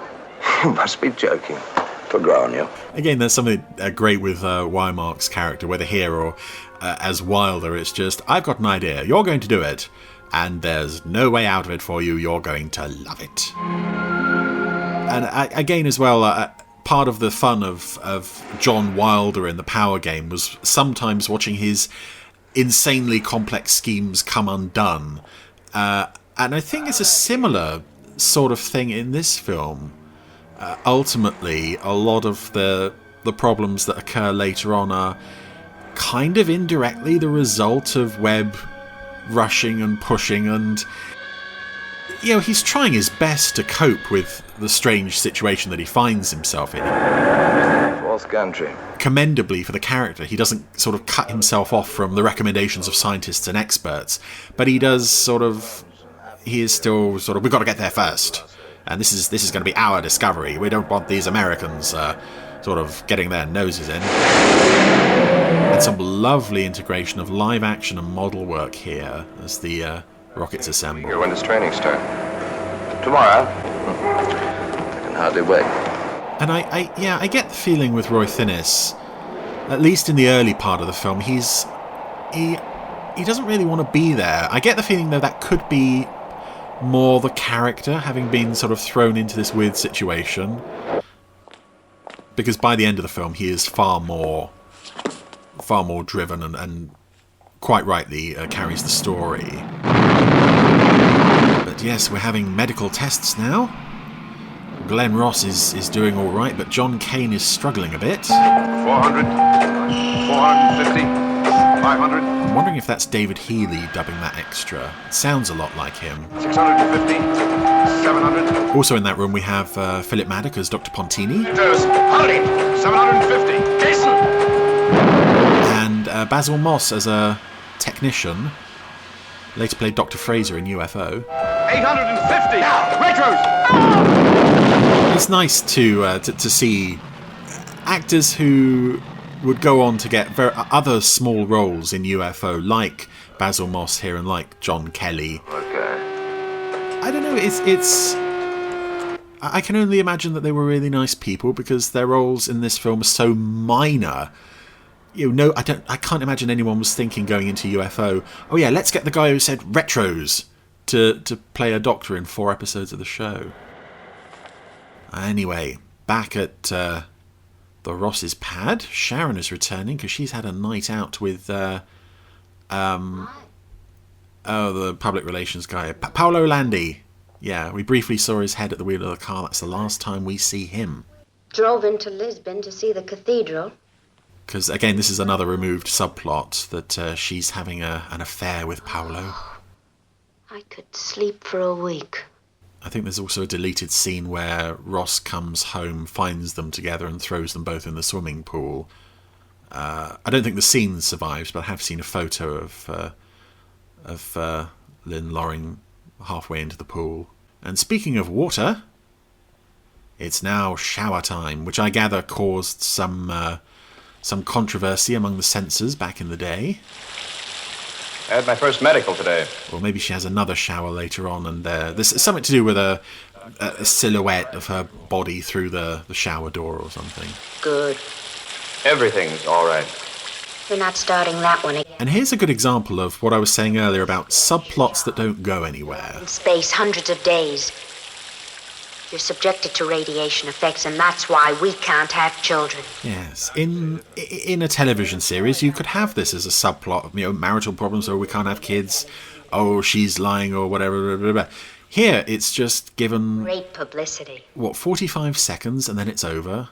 You must be joking. It'll grow on you.
Again, there's something great with Wymark's character, whether here or as Wilder. It's just, I've got an idea, you're going to do it, and there's no way out of it for you, you're going to love it. And again as well, part of the fun of John Wilder in the Power Game was sometimes watching his insanely complex schemes come undone. And I think it's a similar sort of thing in this film. Ultimately, a lot of the problems that occur later on are kind of indirectly the result of Webb rushing and pushing, and he's trying his best to cope with the strange situation that he finds himself in.
Fourth country.
Commendably for the character, he doesn't sort of cut himself off from the recommendations of scientists and experts, but he does he is still we've got to get there first, and this is going to be our discovery. We don't want these Americans getting their noses in. And some lovely integration of live action and model work here as the rockets assemble.
When does training start?
Tomorrow. I can hardly wait.
And I get the feeling with Roy Thinnis, at least in the early part of the film, he doesn't really want to be there. I get the feeling though that could be more the character having been thrown into this weird situation. because by the end of the film, he is far more driven and quite rightly carries the story. But yes, we're having medical tests now. Glenn Ross is doing all right, but John Kane is struggling a bit.
400, 450, 500.
I'm wondering if that's David Healy dubbing that extra. It sounds a lot like him.
650, 700.
Also in that room we have Philip Maddock as Dr. Pontini.
Hold it! 750. Jason!
And Basil Moss as a technician. Later played Dr. Fraser in UFO.
850. Now, retros!
It's nice to see actors who would go on to get other small roles in UFO, like Basil Moss here and like John Kelly.
Okay.
I don't know. It's. I can only imagine that they were really nice people because their roles in this film are so minor. I can't imagine anyone was thinking going into UFO, oh yeah, let's get the guy who said retros to play a doctor in 4 episodes of the show. Anyway, back at the Ross's pad, Sharon is returning because she's had a night out with the public relations guy, Paolo Landi. Yeah, we briefly saw his head at the wheel of the car. That's the last time we see him.
Drove into Lisbon to see the cathedral.
Because, again, this is another removed subplot that she's having an affair with Paolo.
I could sleep for a week.
I think there's also a deleted scene where Ross comes home, finds them together and throws them both in the swimming pool. I don't think the scene survives, but I have seen a photo of Lynn Loring halfway into the pool. And speaking of water, it's now shower time, which I gather caused some controversy among the censors back in the day.
I had my first medical today.
Or maybe she has another shower later on, and there's something to do with a silhouette of her body through the shower door or something.
Good.
Everything's all right.
We're not starting that one again.
And here's a good example of what I was saying earlier about subplots that don't go anywhere.
In space, hundreds of days. You're subjected to radiation effects, and that's why we can't have children.
Yes, in a television series, you could have this as a subplot of, marital problems, or we can't have kids, oh, she's lying, or whatever, blah, blah, blah. Here, it's just given...
Great publicity.
45 seconds, and then it's over.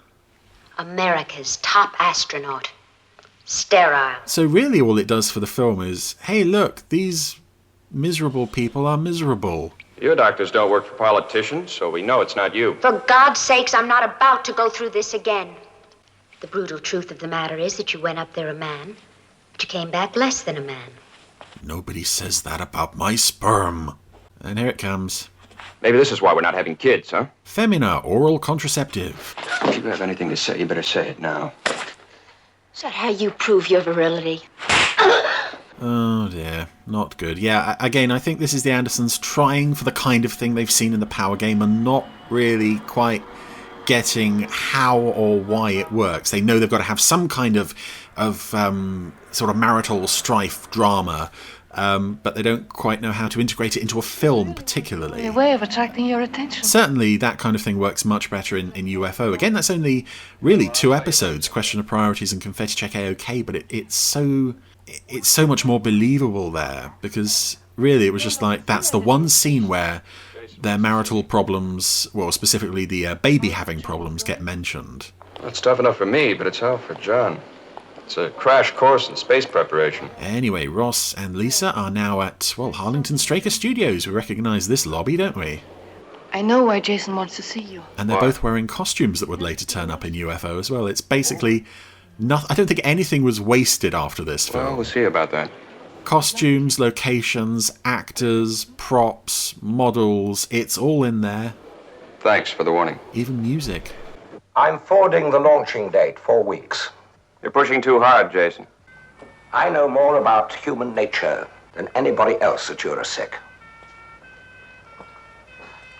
America's top astronaut. Sterile.
So really all it does for the film is, hey, look, these miserable people are miserable.
Your doctors don't work for politicians, so we know it's not you.
For God's sakes, I'm not about to go through this again. The brutal truth of the matter is that you went up there a man, but you came back less than a man.
Nobody says that about my sperm. And here it comes.
Maybe this is why we're not having kids, huh?
Femina oral contraceptive.
If you have anything to say, you better say it now.
Is that how you prove your virility?
Oh dear, not good. Yeah, again, I think this is the Andersons trying for the kind of thing they've seen in the Power game and not really quite getting how or why it works. They know they've got to have some kind of sort of marital strife drama, but they don't quite know how to integrate it into a film particularly.
A way of attracting your attention.
Certainly that kind of thing works much better in UFO. Again, that's only really 2 episodes, Question of Priorities and Confetti Check A-OK, but it's so much more believable there, because really it was just like, that's the one scene where their marital problems, well, specifically the baby having problems, get mentioned.
That's tough enough for me, but it's hell for John. It's a crash course in space preparation.
Anyway, Ross and Lisa are now at, well, Harlington Straker Studios. We recognise this lobby, don't we?
I know why Jason wants to see you.
And they're both wearing costumes that would later turn up in UFO as well. It's basically... I don't think anything was wasted after this film.
Well, we'll see about that.
Costumes, locations, actors, props, models, it's all in there.
Thanks for the warning.
Even music.
I'm forwarding the launching date 4 weeks.
You're pushing too hard, Jason.
I know more about human nature than anybody else at sirhC.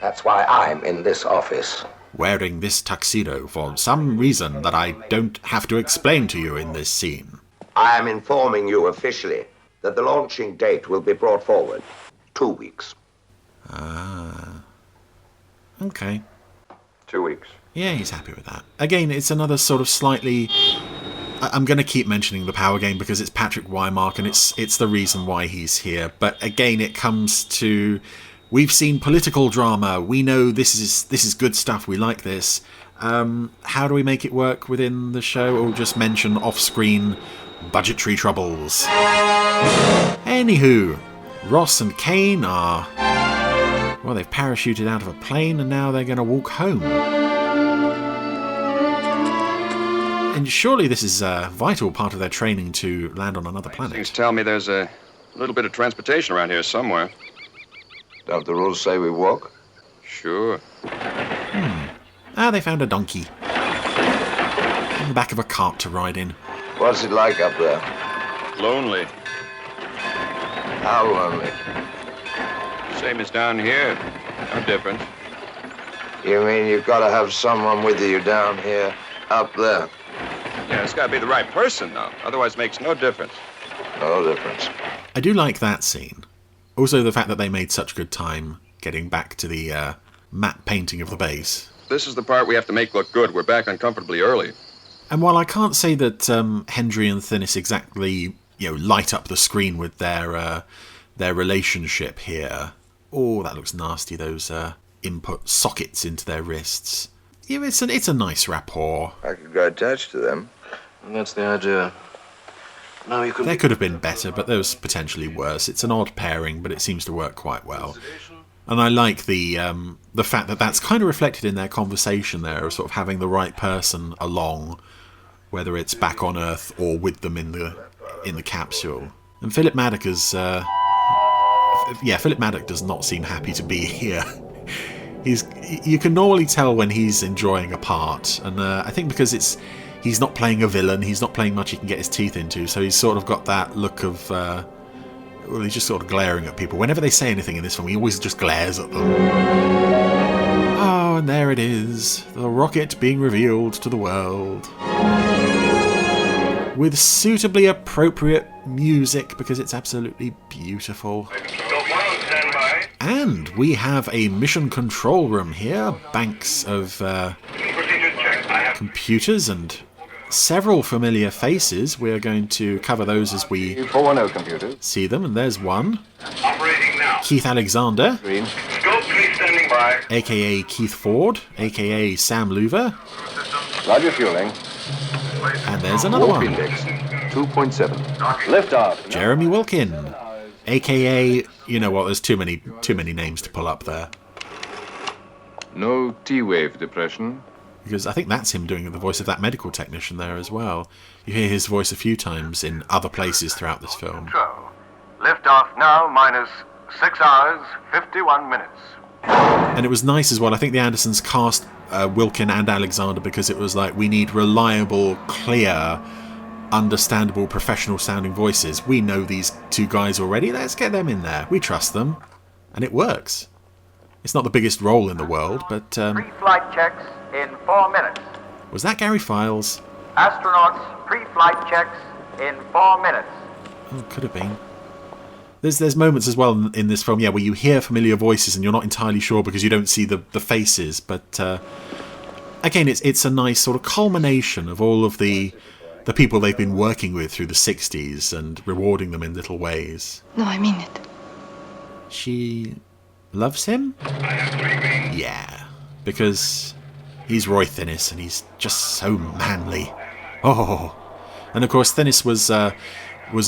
That's why I'm in this office.
Wearing this tuxedo for some reason that I don't have to explain to you in this scene.
I am informing you officially that the launching date will be brought forward 2 weeks.
Ah. Okay.
2 weeks.
Yeah, he's happy with that. Again, it's another sort of slightly... I'm going to keep mentioning the power game because it's Patrick Wymark and it's the reason why he's here. But again, it comes to... We've seen political drama. We know this is good stuff. We like this. How do we make it work within the show? Or just mention off-screen budgetary troubles. Anywho, Ross and Kane are... Well, they've parachuted out of a plane and now they're going to walk home. And surely this is a vital part of their training to land on another planet.
Things tell me there's a little bit of transportation around here somewhere.
Don't the rules say we walk?
Sure.
They found a donkey. In the back of a cart to ride in.
What's it like up there?
Lonely.
How lonely?
Same as down here. No difference.
You mean you've got to have someone with you down here, up there?
Yeah, it's got to be the right person, though. Otherwise, it makes no difference.
No difference.
I do like that scene. Also, the fact that they made such good time getting back to the matte painting of the base.
This is the part we have to make look good. We're back uncomfortably early.
And while I can't say that Hendry and Thinnis exactly, light up the screen with their relationship here. Oh, that looks nasty. Those input sockets into their wrists. Yeah, it's a nice rapport.
I could go attached to them.
And that's the idea. No, you could.
There could have been better, but there was potentially worse. It's an odd pairing, but it seems to work quite well. And I like the fact that that's kind of reflected in their conversation there, of sort of having the right person along, whether it's back on Earth or with them in the capsule. And Philip Maddock is, Philip Maddock does not seem happy to be here. You can normally tell when he's enjoying a part, and I think because he's not playing a villain, he's not playing much he can get his teeth into, so he's sort of got that look of, he's just sort of glaring at people. Whenever they say anything in this film, he always just glares at them. Oh, and there it is, the rocket being revealed to the world. With suitably appropriate music, because it's absolutely beautiful. And we have a mission control room here, banks of computers and several familiar faces. We are going to cover those as we see them, and there's one. Keith Alexander, aka Keith Ford, aka Sam Loover.
Roger fueling.
And there's another one.
2.7. Liftoff.
Jeremy Wilkin, aka, there's too many names to pull up there.
No T-wave depression.
Because I think that's him doing the voice of that medical technician there as well. You hear his voice a few times in other places throughout this film.
Liftoff now, minus 6 hours, 51 minutes.
And it was nice as well. I think the Andersons cast Wilkin and Alexander because it was like, we need reliable, clear, understandable, professional-sounding voices. We know these two guys already. Let's get them in there. We trust them. And it works. It's not the biggest role in the world, but...
Pre-flight checks in 4 minutes.
Was that Gary Files?
Astronauts, pre-flight checks in 4 minutes.
Oh, could have been. There's moments as well in this film, where you hear familiar voices and you're not entirely sure because you don't see the faces. But again, it's a nice sort of culmination of all of the people they've been working with through the 60s and rewarding them in little ways.
No, I mean it.
She loves him? Yeah, because he's Roy Thinnis and he's just so manly. Oh, and of course Thinnis was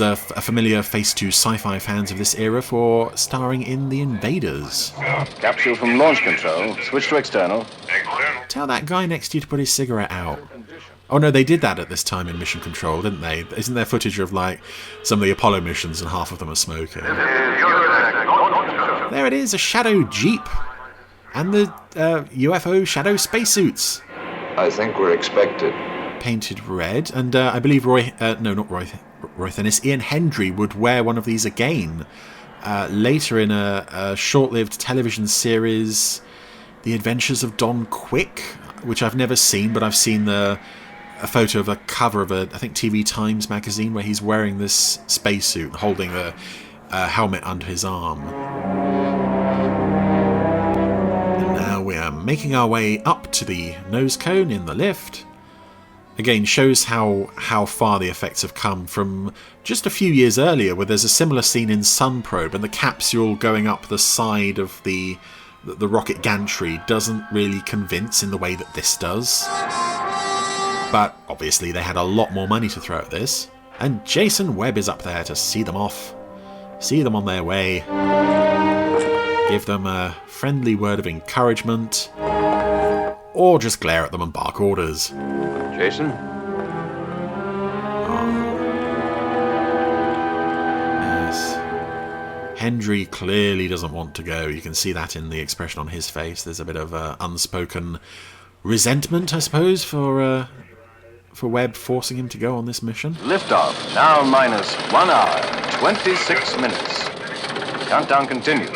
a familiar face to sci-fi fans of this era for starring in The Invaders.
Capsule from launch control. Switch to external.
Tell that guy next to you to put his cigarette out. Oh no, they did that at this time in Mission Control, didn't they? Isn't there footage of some of the Apollo missions and half of them are smoking? There it is, a Shadow Jeep. And the UFO Shadow spacesuits.
I think we're expected.
Painted red, and I believe Roy Thinnis, Ian Hendry would wear one of these again later in a short-lived television series, The Adventures of Don Quick, which I've never seen, but I've seen a photo of a cover of I think TV Times magazine where he's wearing this spacesuit, holding a helmet under his arm. And now we are making our way up to the nose cone in the lift. Again, shows how far the effects have come from just a few years earlier, where there's a similar scene in Sun Probe, and the capsule going up the side of the rocket gantry doesn't really convince in the way that this does. But obviously they had a lot more money to throw at this, and Jason Webb is up there to see them off, see them on their way, give them a friendly word of encouragement, or just glare at them and bark orders.
Jason?
Yes. Hendry clearly doesn't want to go. You can see that in the expression on his face. There's a bit of unspoken resentment, I suppose, for Webb forcing him to go on this mission.
Liftoff, now minus 1 hour, 26 minutes. Countdown continues.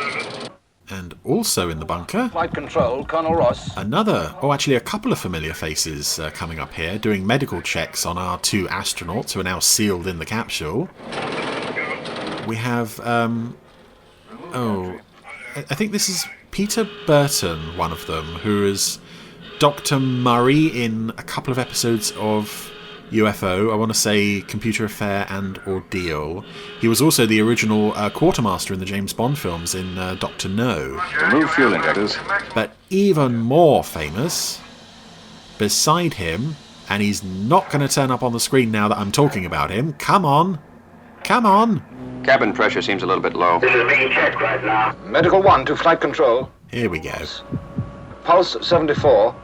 And also in the bunker,
Flight control, Colonel Ross.
actually a couple of familiar faces coming up here, doing medical checks on our 2 astronauts who are now sealed in the capsule. We have, I think this is Peter Burton, one of them, who is Dr. Murray in a couple of episodes of UFO, I want to say Computer Affair and Ordeal. He was also the original quartermaster in the James Bond films in Dr. No.
Remove fuel injectors.
But even more famous, beside him, and he's not going to turn up on the screen now that I'm talking about him. Come on! Come on!
Cabin pressure seems a little bit low.
This is being checked right now.
Medical 1 to flight control.
Here we go.
Pulse 74.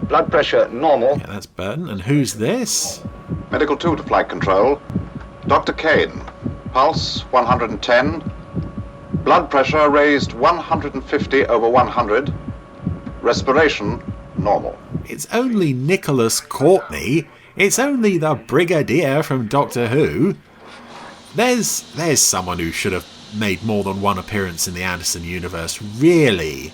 Blood pressure normal.
Yeah, that's Burton. And who's this?
Medical 2 to flight control. Dr. Kane. Pulse 110. Blood pressure raised 150 over 100. Respiration normal.
It's only Nicholas Courtney. It's only the Brigadier from Doctor Who. There's someone who should have made more than one appearance in the Anderson universe, really.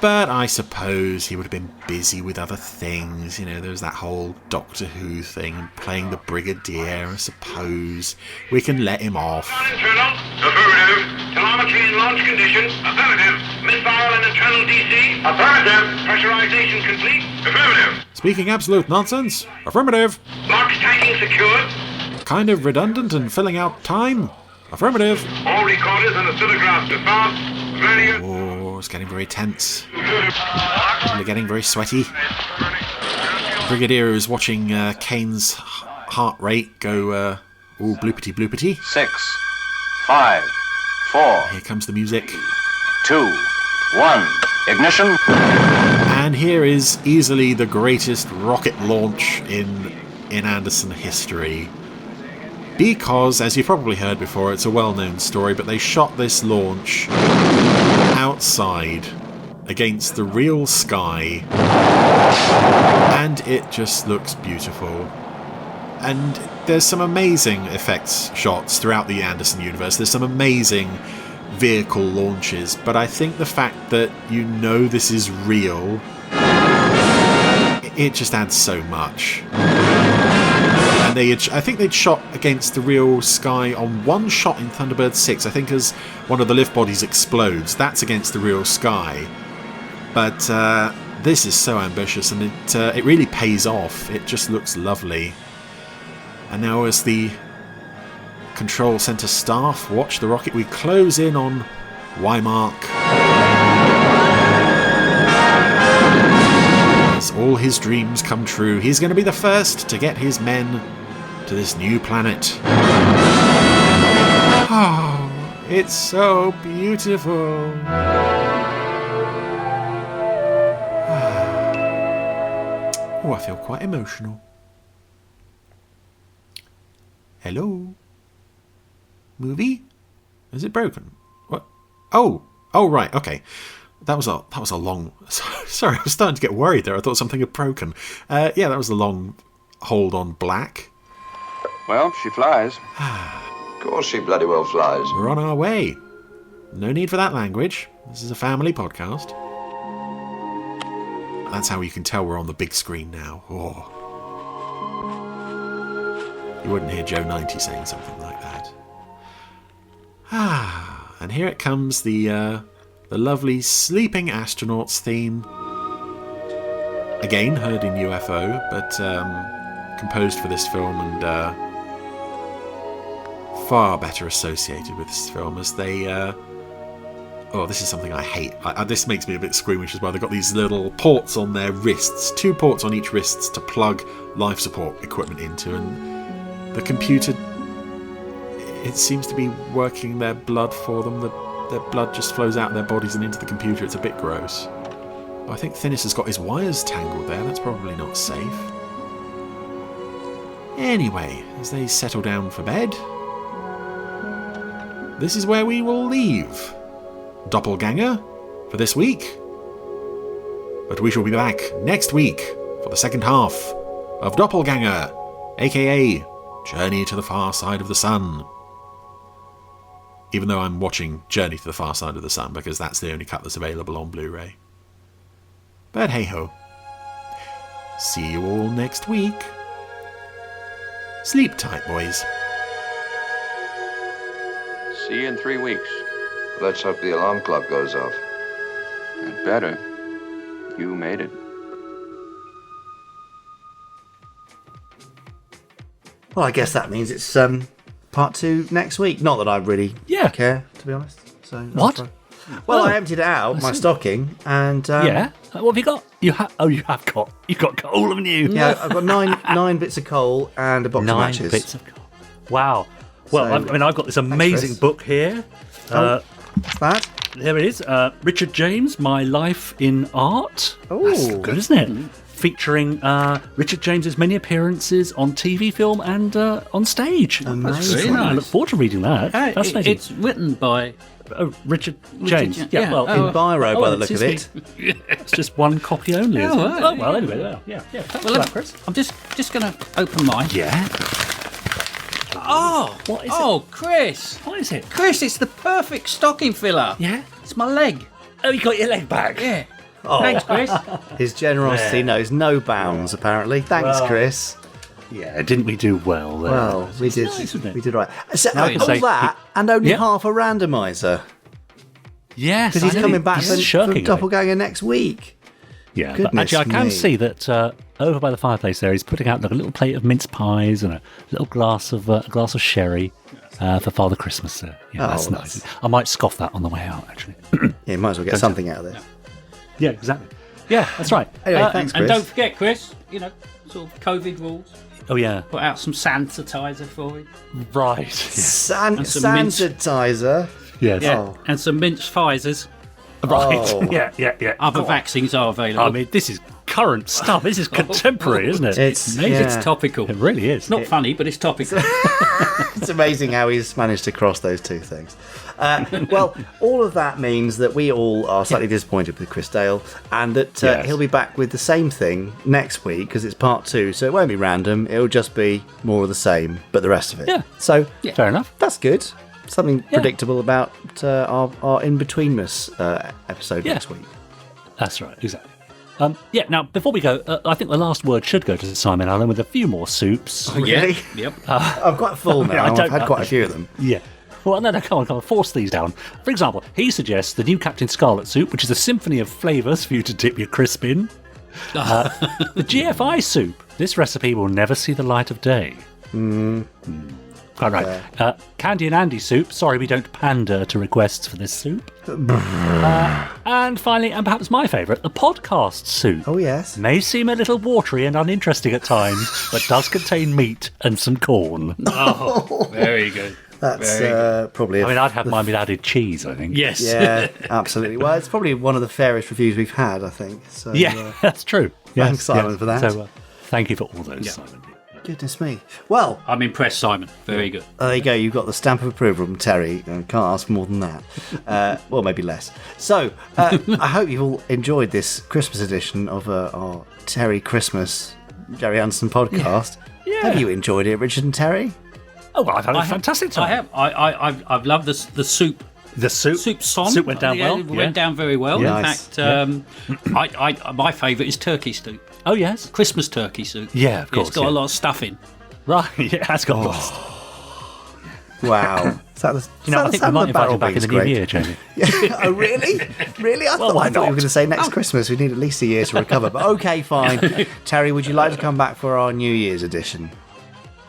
But I suppose he would have been busy with other things. You know, there's that whole Doctor Who thing, playing the Brigadier, I suppose. We can let him off.
Internal. Affirmative. Telemetry in launch condition. Affirmative. Missile and internal DC. Affirmative. Pressurization complete. Affirmative.
Speaking absolute nonsense. Affirmative.
Box tanking secured.
Kind of redundant and filling out time. Affirmative.
All recorders and oscillographs to fast. Very good.
Oh, it's getting very tense. They're getting very sweaty. Brigadier is watching Kane's heart rate go all bloopity bloopity.
6, 5, 4.
Here comes the music.
2, 1. Ignition.
And here is easily the greatest rocket launch in Anderson history. Because, as you've probably heard before, it's a well-known story, but they shot this launch outside against the real sky, and it just looks beautiful. And there's some amazing effects shots throughout the Anderson universe. There's some amazing vehicle launches, but I think the fact that you know this is real, it just adds so much. And I think they'd shot against the real sky on one shot in Thunderbird 6, I think, as one of the lift bodies explodes. That's against the real sky. But this is so ambitious, and it really pays off. It just looks lovely. And now as the control center staff watch the rocket, we close in on Wymark. As all his dreams come true, he's going to be the first to get his men to this new planet. Oh, it's so beautiful. Oh, I feel quite emotional. Hello? Movie? Is it broken? What? Oh, right, okay. That was a long... Sorry, I was starting to get worried there. I thought something had broken. Yeah, that was a long hold on black.
Well, she flies.
Of course she bloody well flies.
We're on our way. No need for that language. This is a family podcast. That's how you can tell we're on the big screen now. Oh. You wouldn't hear Joe 90 saying something like that. And here it comes, the lovely Sleeping Astronauts theme. again, heard in UFO, but composed for this film and far better associated with this film as they... this is something I hate. This makes me a bit squeamish as well. They've got these little ports on their wrists, 2 ports on each wrists to plug life support equipment into, and the computer, it seems to be working their blood for them. Their blood just flows out of their bodies and into the computer. It's a bit gross. I think Thinis has got his wires tangled there. That's probably not safe. Anyway, as they settle down for bed, this is where we will leave Doppelganger for this week. But we shall be back next week for the second half of Doppelganger, aka Journey to the Far Side of the Sun. Even though I'm watching Journey to the Far Side of the Sun because that's the only cut that's available on Blu-ray. But hey ho. See you all next week. Sleep tight, boys.
See you in 3 weeks.
Let's hope the alarm clock goes off.
It better. You made it.
Well, I guess that means it's part 2 next week. Not that I really care, to be honest. So
what?
Well, I emptied it out, my stocking, and...
yeah? What have you got? You've got coal, haven't you?
Yeah, I've got nine bits of coal and a box of
9
matches.
bits of coal. Wow. Well, I've got this amazing book here.
What's that?
There it is. Richard James, My Life in Art.
Oh,
that's good, isn't it? Featuring Richard James's many appearances on TV, film, and on stage.
Amazing.
That's nice. I look forward to reading that. Fascinating.
It's written by
Richard James.
Yeah.
Well,
in biro by the look of it.
It's just one copy only. Isn't it?
Right.
Well, anyway, yeah.
Well, Chris, I'm just going to open mine.
Yeah.
Oh,
what is
it? Chris.
What is it?
Chris, it's the perfect stocking filler.
Yeah?
It's my leg.
Oh, you got your leg back?
Yeah.
Oh.
Thanks, Chris.
His generosity knows no bounds, apparently. Thanks, Chris.
Yeah, didn't we do well there?
Well, we did.
Nice,
we did right. So,
No,
all that and only half a randomiser.
Yes,
Because he's coming back for Doppelganger next week.
Yeah,
Goodness
but actually, I can
me.
see that over by the fireplace there, he's putting out like a little plate of mince pies and a little glass of sherry for Father Christmas. Yeah, that's nice. I might scoff that on the way out, actually.
Yeah, you might as well get something out of this.
Yeah, exactly. Yeah, that's right.
Anyway, thanks, Chris.
And don't forget, Chris, sort of COVID rules.
Oh, yeah.
Put out some sanitizer for him.
Right.
Sanitizer.
Yes.
Yeah.
Oh.
And some mince Pfizers.
Right.
Oh.
Yeah.
Other vaccines are available.
I mean, this is current stuff. This is contemporary, isn't it?
It's
amazing. It's topical.
It really is.
It's not funny, but it's topical.
It's amazing how he's managed to cross those two things. Well, all of that means that we all are slightly disappointed with Chris Dale, and that he'll be back with the same thing next week because it's part 2, so it won't be random. It'll just be more of the same, but the rest of it.
Yeah.
So
fair enough.
That's good. Something predictable about our in-betweenness episode next week.
That's right, exactly. Now, before we go, I think the last word should go to Simon Allen with a few more soups.
Oh, really?
Yep.
I'm quite full now. I've had quite a few of them.
Yeah. Well, no, come on, force these down. For example, he suggests the new Captain Scarlet soup, which is a symphony of flavours for you to dip your crisp in. The GFI soup. This recipe will never see the light of day. Quite right. Candy and Andy soup. Sorry, we don't pander to requests for this soup. And finally, and perhaps my favourite, the podcast soup.
Oh, yes.
May seem a little watery and uninteresting at times, but does contain meat and some corn.
Oh, very good.
That's probably...
I'd have mine with added cheese, I think.
Yes.
Yeah, absolutely. Well, it's probably one of the fairest reviews we've had, I think. So,
that's true.
Thanks, Simon, for that.
So, thank you for all those, Simon.
Goodness me. Well,
I'm impressed, Simon. Very good.
There you go. You've got the stamp of approval from Terry. And can't ask more than that. Well, maybe less. So, I hope you've all enjoyed this Christmas edition of our Terry Christmas Gerry Anderson podcast.
Yeah.
Have you enjoyed it, Richard and Terry?
Oh, well, I've had a fantastic time.
I have. I've loved the soup.
The soup
son.
Soup went down well.
It went down very well.
Yeah.
In
Nice.
fact, my favourite is turkey soup.
Oh, yes.
Christmas turkey soup.
Yeah, of course.
It's got a lot of stuff in.
Right, yeah, it has got
Wow.
I think we might invite you back in the new year, Jamie.
Oh, really? Really? I thought you were going to say next Christmas. We need at least a year to recover. But okay, fine. Terry, would you like to come back for our New Year's edition?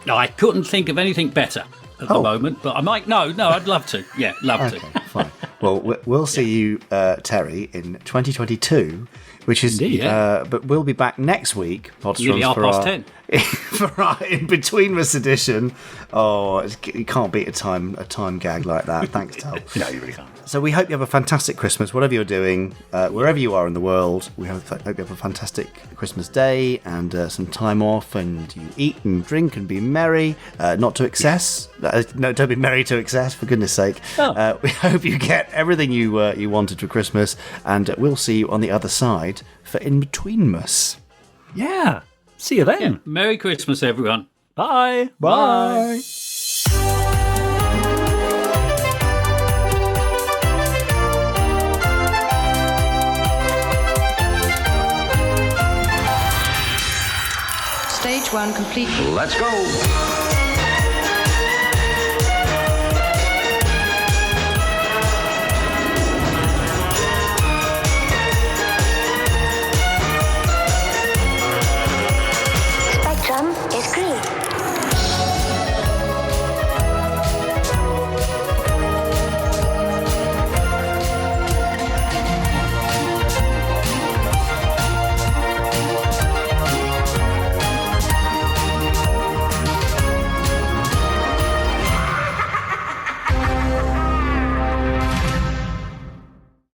No, I couldn't think of anything better at the moment, but I might. No, I'd love to. Yeah, love to.
Fine. Well, we'll see you, Terry, in 2022, which is. Indeed, but we'll be back next week.
Nearly 10:30.
For our In Betweenmas edition. Oh, you can't beat a time gag like that. Thanks, Tal.
No, you really can't.
So we hope you have a fantastic Christmas, whatever you're doing, wherever you are in the world. We hope you have a fantastic Christmas day and some time off, and you eat and drink and be merry, not to excess. No, don't be merry to excess, for goodness sake. Oh. We hope you get everything you wanted for Christmas, and we'll see you on the other side for In Betweenmas.
Yeah. See you then.
Yeah. Merry Christmas, everyone.
Bye.
Bye.
Stage 1 complete.
Let's go.
Is green.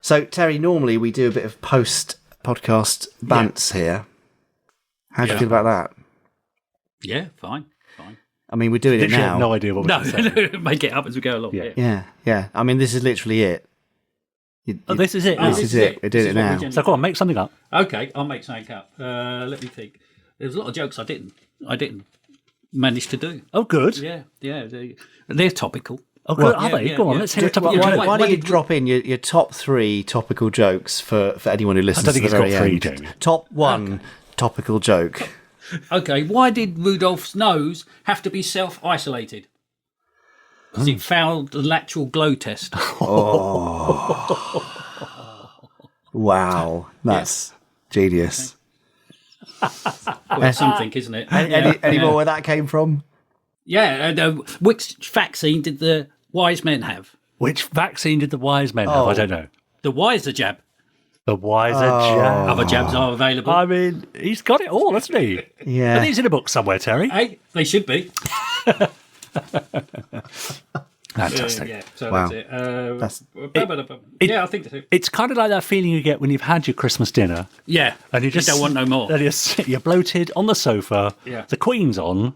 So, Terry, normally we do a bit of post-podcast bants here. How do you feel about that?
Yeah, fine.
I mean, we're doing it now.
Have no idea what we're saying.
Make it up as we go along.
Yeah. I mean, this is literally it.
This is it.
This is it. We're doing it now.
So, go on, make something up.
Okay, I'll make something up. Let me think. There's a lot of jokes I didn't manage to do.
Oh, good.
Yeah. They're topical.
Oh, good. Are they? Go on, let's hear a topical joke.
Why don't you drop in your top 3 topical jokes for anyone who listens to the very end?
I don't think it's got 3, Jamie.
Top 1 topical joke.
Okay, why did Rudolph's nose have to be self-isolated? Because it failed the lateral glow test.
Wow, that's genius.
Well, it's something, isn't it?
Any more where that came from?
Yeah, which vaccine did the wise men have?
Which vaccine did the wise men have? I don't know.
The Wiser jab.
The Wiser jab.
Other jabs are available.
I mean, he's got it all, hasn't he?
Yeah.
Are these in a book somewhere, Terry?
Hey, they should be.
Fantastic.
So
wow.
that's it. I think so.
It's kind of like that feeling you get when you've had your Christmas dinner.
Yeah.
And you
don't want no more.
And you're bloated on the sofa.
Yeah.
The Queen's on.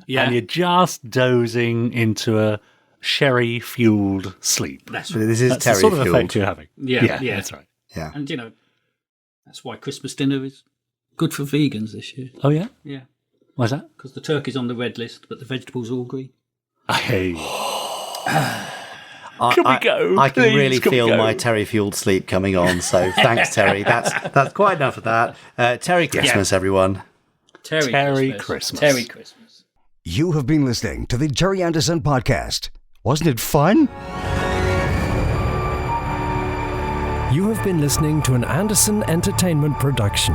Yeah.
And you're just dozing into a sherry-fueled sleep.
That's
right. This is
the sort of effect you're having.
Yeah.
That's right.
Yeah.
And, that's why Christmas dinner is good for vegans this year.
Oh, yeah?
Yeah.
Why's that?
Because the turkey's on the red list, but the vegetables are all green.
Hey.
Can we go? I can really feel my Terry-fueled sleep coming on, so thanks, Terry. That's quite enough of that. Terry Christmas, everyone.
Terry Christmas. Terry Christmas.
You have been listening to the Gerry Anderson Podcast. Wasn't it fun?
You have been listening to an Anderson Entertainment production.